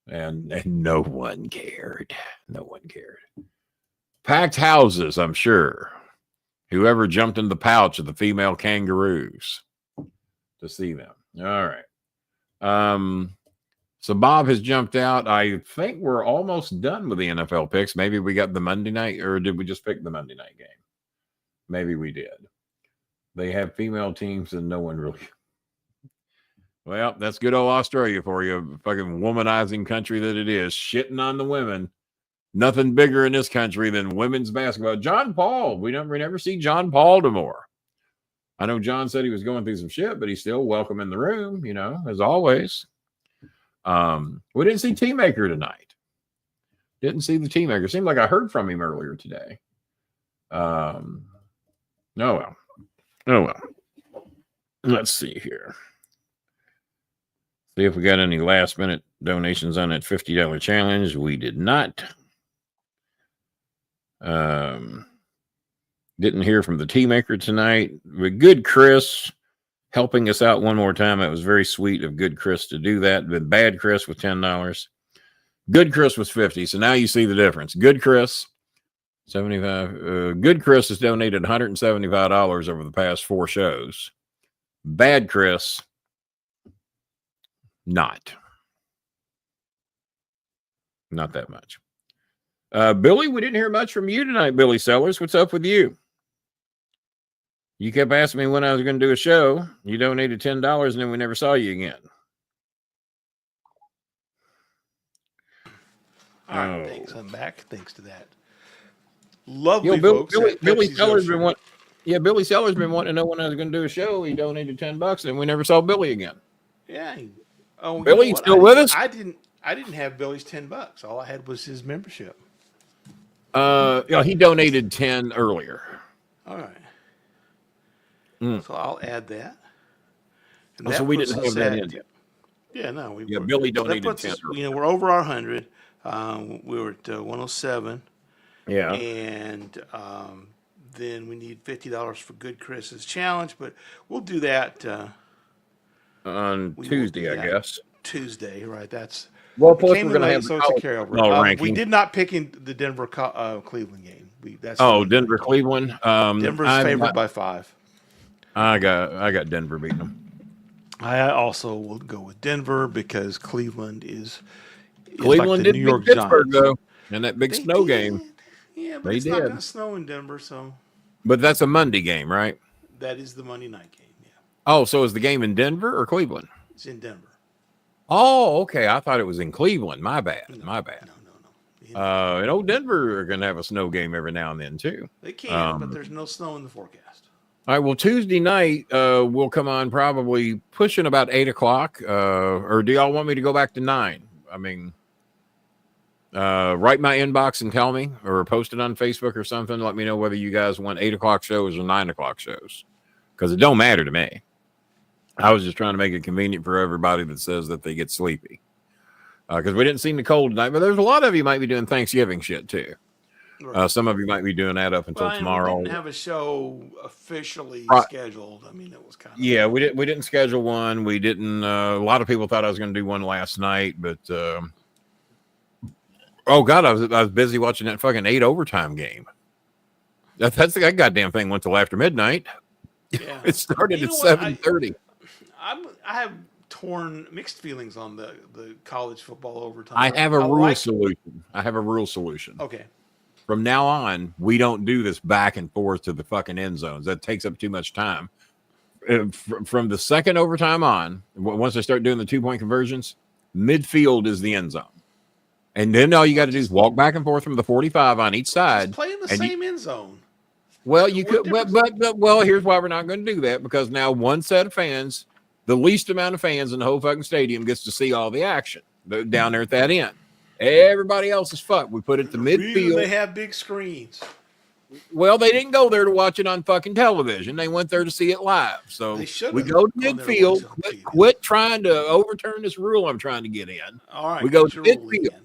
And no one cared. No one cared. Packed houses, I'm sure. Whoever jumped in the pouch of the female kangaroos to see them. All right. So Bob has jumped out. I think we're almost done with the NFL picks. Maybe we got the Monday night, or did we just pick the Monday night game? Maybe we did. They have female teams and no one really. Well, that's good old Australia for you. Fucking womanizing country that it is. Shitting on the women. Nothing bigger in this country than women's basketball. John Paul. We never see John Paul tomorrow. I know John said he was going through some shit, but he's still welcome in the room, as always. We didn't see Teammaker tonight. Didn't see the Teammaker. Seemed like I heard from him earlier today. Oh well. Let's see here. See if we got any last minute donations on that $50 challenge. We did not. Didn't hear from the Teammaker tonight. But good Chris helping us out one more time. It was very sweet of good Chris to do that. But bad Chris with $10. Good Chris was $50. So now you see the difference. Good Chris, $75. Good Chris has donated $175 over the past 4 shows. Bad Chris, not that much. Billy, we didn't hear much from you tonight, Billy Sellers. What's up with you? You kept asking me when I was going to do a show. You donated $10 and then we never saw you again. All right, thanks. I'm back. Thanks to that. Lovely folks. Billy Sellers been wanting. Yeah, Billy Sellers been wanting to know when I was going to do a show. He donated $10 and we never saw Billy again. Yeah. Billy still with us? I didn't have Billy's $10. All I had was his membership. He donated 10 earlier. All right. So I'll add that. And so we didn't have that in yet. Yeah, no. Billy donated 10. We're over our 100. We were at 107. Yeah. And then we need $50 for Good Chris's challenge, but we'll do that on Tuesday, I guess. Tuesday, right? That's plus we're going to have so it's a carryover. We did not pick in the Denver Cleveland game. Denver Cleveland. Denver's favored by 5. I got Denver beating them. I also will go with Denver because Cleveland is Cleveland like the did New York beat Pittsburgh Giants. Though in that big snow game. Yeah, but it's not going to snow in Denver, so. But that's a Monday game, right? That is the Monday night game. Yeah. Oh, so is the game in Denver or Cleveland? It's in Denver. Oh, okay. I thought it was in Cleveland. My bad. No. Denver are going to have a snow game every now and then too. They can, but there's no snow in the forecast. All right. Well, Tuesday night we'll come on probably pushing about 8:00. Or do y'all want me to go back to 9? I mean, write my inbox and tell me, or post it on Facebook or something. Let me know whether you guys want 8:00 shows or 9:00 shows, because it don't matter to me. I was just trying to make it convenient for everybody that says that they get sleepy. Because we didn't see Nicole tonight, but there's a lot of you might be doing Thanksgiving shit too. Right. Some of you might be doing that up until tomorrow. We didn't have a show officially scheduled. I mean, it was kind of we didn't schedule one. We didn't. A lot of people thought I was going to do one last night, but oh god, I was busy watching that fucking 8 overtime game. That's that goddamn thing went till after midnight. Yeah, it started at 7:30. I have mixed feelings on the college football overtime. I have a rule solution. I have a rule solution. Okay. From now on, we don't do this back and forth to the fucking end zones. That takes up too much time. From the second overtime on, once I start doing the 2-point conversions, midfield is the end zone. And then all you got to do is walk back and forth from the 45 on each side. Just play in the same end zone. Well, you could, but here's why we're not going to do that, because now one set of fans, the least amount of fans in the whole fucking stadium, gets to see all the action down there at that end. Everybody else is fucked. We put it to midfield. They have big screens. Well, they didn't go there to watch it on fucking television. They went there to see it live. So we go to midfield. Quit trying to overturn this rule I'm trying to get in. All right. We go to midfield.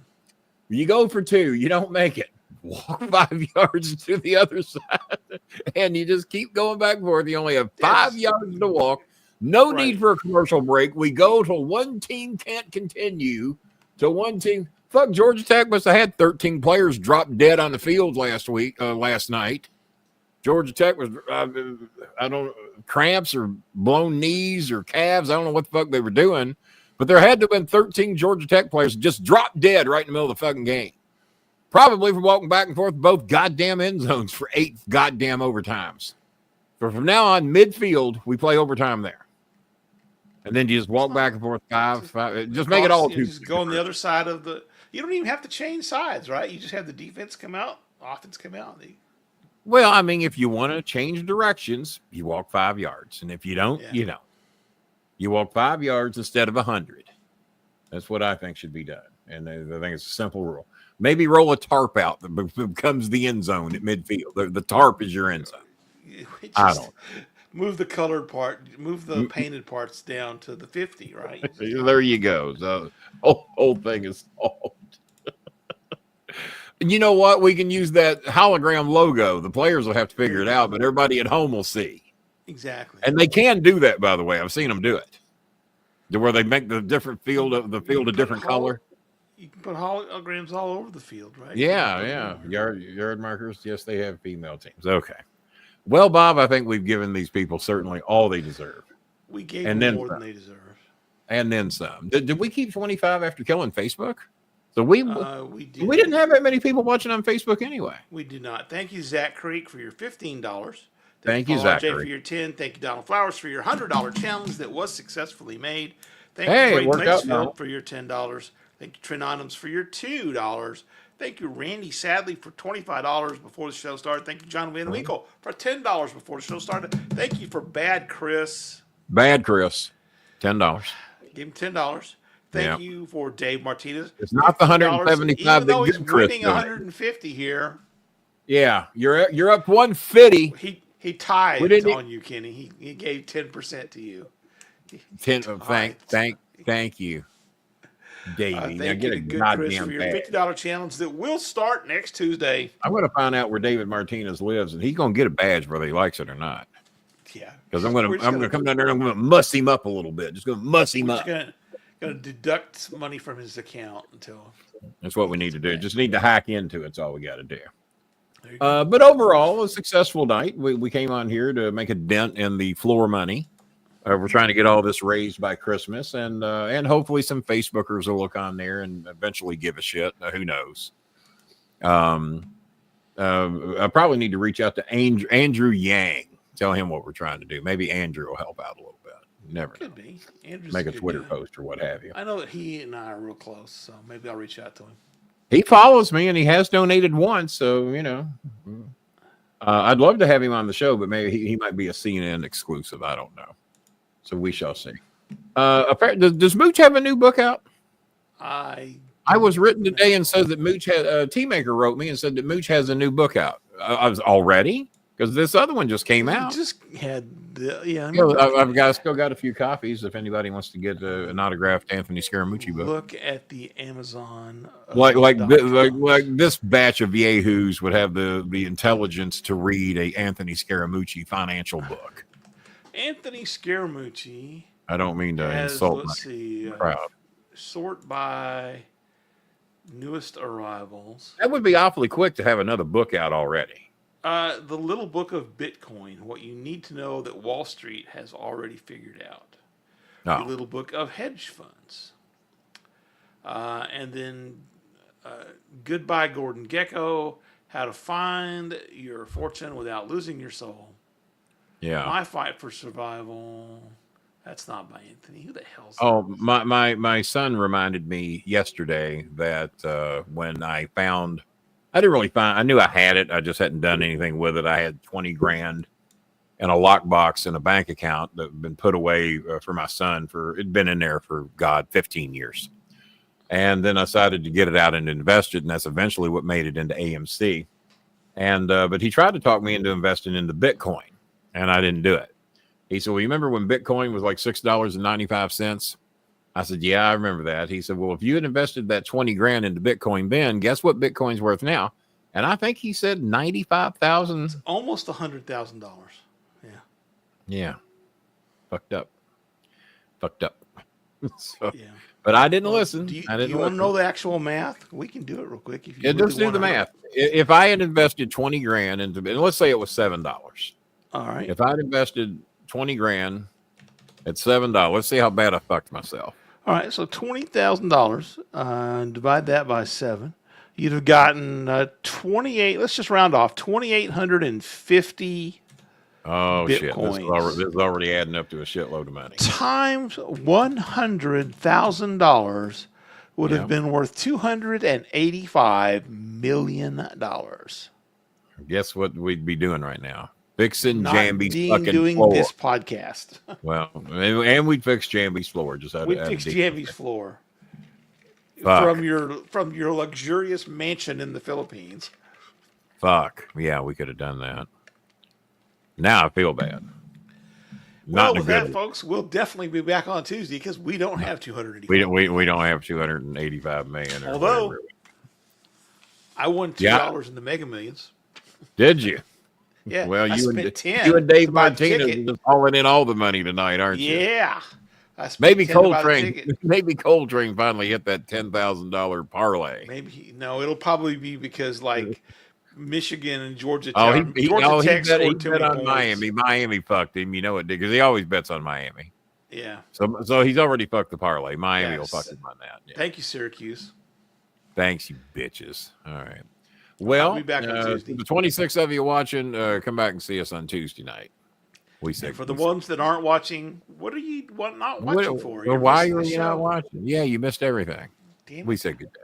You go for 2. You don't make it. Walk 5 yards to the other side. And you just keep going back and forth. You only have 5 yards to walk. No need for a commercial break. We go till one team can't continue. To one team. Fuck, Georgia Tech must have had 13 players drop dead on the field last night. Georgia Tech was, cramps or blown knees or calves. I don't know what the fuck they were doing, but there had to have been 13 Georgia Tech players just dropped dead right in the middle of the fucking game. Probably for walking back and forth both goddamn end zones for 8 goddamn overtimes. So from now on, midfield, we play overtime there. And then you just walk back and forth 5. Just make it all 2. Just go on the other side of the. You don't even have to change sides, right? You just have the defense come out, offense come out. Well, I mean, if you want to change directions, you walk 5 yards. And if you don't, you don't. You walk 5 yards instead of 100. That's what I think should be done. And I think it's a simple rule. Maybe roll a tarp out that becomes the end zone at midfield. The tarp is your end zone. I don't. Move the colored part, move the painted parts down to the 50, right? There you go. So whole thing is solved. You know what? We can use that hologram logo. The players will have to figure it out, but everybody at home will see. Exactly. And they can do that, by the way. I've seen them do it. Where they make the different field a different color. You can put holograms all over the field, right? Yeah. Yard markers. Yes, they have female teams. Okay. Well, Bob, I think we've given these people certainly all they deserve. We gave them more than they deserve. And then some. Did we keep 25 after killing Facebook? So we did. We didn't have that many people watching on Facebook anyway. We did not. Thank you, Zach Creek, for your $15. Thank you, Zach Jay, Creek, for your 10. Thank you, Donald Flowers, for your $100 challenge that was successfully made. Thank you, Ray Mansfield, for your $10. Thank you, Trent Adams, for your $2. Thank you, Randy Sadley, for $25 before the show started. Thank you, John Van Winkle, for $10 before the show started. Thank you for Bad Chris. $10. Give him $10. Thank you for Dave Martinez. It's not the 175 even though that he's winning 150 here. Yeah, you're up 150. He tied on you, Kenny. He gave 10% to you. 10. Thank you, Davey. Thank you to Good Chris for your $50 challenge that will start next Tuesday. I'm going to find out where David Martinez lives, and he's going to get a badge whether he likes it or not. Yeah, because I'm going to come down there and I'm going to muss him up a little bit. Just going to muss him up. Going to deduct money from his account until. That's what we need to do. Just need to hack into it. That's all we got to do. But overall, a successful night. We came on here to make a dent in the floor money. We're trying to get all this raised by Christmas, and hopefully some Facebookers will look on there and eventually give a shit. Who knows? I probably need to reach out to Andrew Yang. Tell him what we're trying to do. Maybe Andrew will help out a little bit. Never could be. Andrew's make a Twitter post or what have you. I know that he and I are real close, so maybe I'll reach out to him. He follows me and he has donated once, so I'd love to have him on the show, but maybe he might be a CNN exclusive. I don't know. So we shall see. Does Mooch have a new book out? I was written today and says that Mooch has StarMaker wrote me and said that Mooch has a new book out. I was already. because this other one just came out. Just had I've still got a few copies if anybody wants to get an autographed Anthony Scaramucci book. Look at the Amazon. Like this batch of yahoos would have the intelligence to read a Anthony Scaramucci financial book. Anthony Scaramucci. I don't mean to insult the crowd. Sort by newest arrivals. That would be awfully quick to have another book out already. The Little Book of Bitcoin, what you need to know that Wall Street has already figured out. The Little Book of Hedge Funds. And then Goodbye Gordon Gekko, How to Find Your Fortune Without Losing Your Soul. Yeah. My Fight for Survival. That's not by Anthony. Who the hell's that? Oh, my son reminded me yesterday that when I found... I didn't really find. I knew I had it. I just hadn't done anything with it. I had 20 grand in a lockbox in a bank account that had been put away for my son. It'd been in there for 15 years. And then I decided to get it out and invest it, and that's eventually what made it into AMC. And but he tried to talk me into investing into Bitcoin, and I didn't do it. He said, "Well, you remember when Bitcoin was like $6.95?" I said, "Yeah, I remember that." He said, "Well, if you had invested that 20 grand into Bitcoin then, guess what Bitcoin's worth now?" And I think he said 95,000. It's almost $100,000. Yeah. Yeah. Fucked up. So, yeah. But I didn't listen. Do you want to know the actual math? We can do it real quick. If you just do the math. If I had invested 20 grand into, and let's say it was $7. All right. If I had invested 20 grand at $7, let's see how bad I fucked myself. All right, so $20,000. Divide that by 7. You'd have gotten 28. Let's just round off 2,850. Oh Bitcoins. Shit! This is already adding up to a shitload of money. Times $100,000 would have been worth $285 million. Guess what we'd be doing right now? Fixing Jambi's fucking doing floor. This podcast. Well, and we'd fix Jambi's floor. We'd fix Jambi's floor. Fuck. From your luxurious mansion in the Philippines. Fuck. Yeah, we could have done that. Now I feel bad. Well, with that, folks, we'll definitely be back on Tuesday because we don't have 285. We don't have 285 million. Although I won $2 in the Mega Millions. Did you? Yeah. Well, you and Dave Martinez are just hauling in all the money tonight, aren't you? Yeah. Maybe Coltrane finally hit that $10,000 parlay. Maybe it'll probably be because like Michigan and Georgia. He bet on Miami. Miami fucked him. You know it did because he always bets on Miami. Yeah. So he's already fucked the parlay. Miami will fuck him on that. Yeah. Thank you, Syracuse. Thanks, you bitches. All right. Well, I'll be back on Tuesday. The 26 of you watching, come back and see us on Tuesday night. For the ones that aren't watching, what are you not watching for? Well, why are you not watching? Yeah, you missed everything. Damn it. We said good day.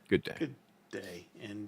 Good day. Good day. And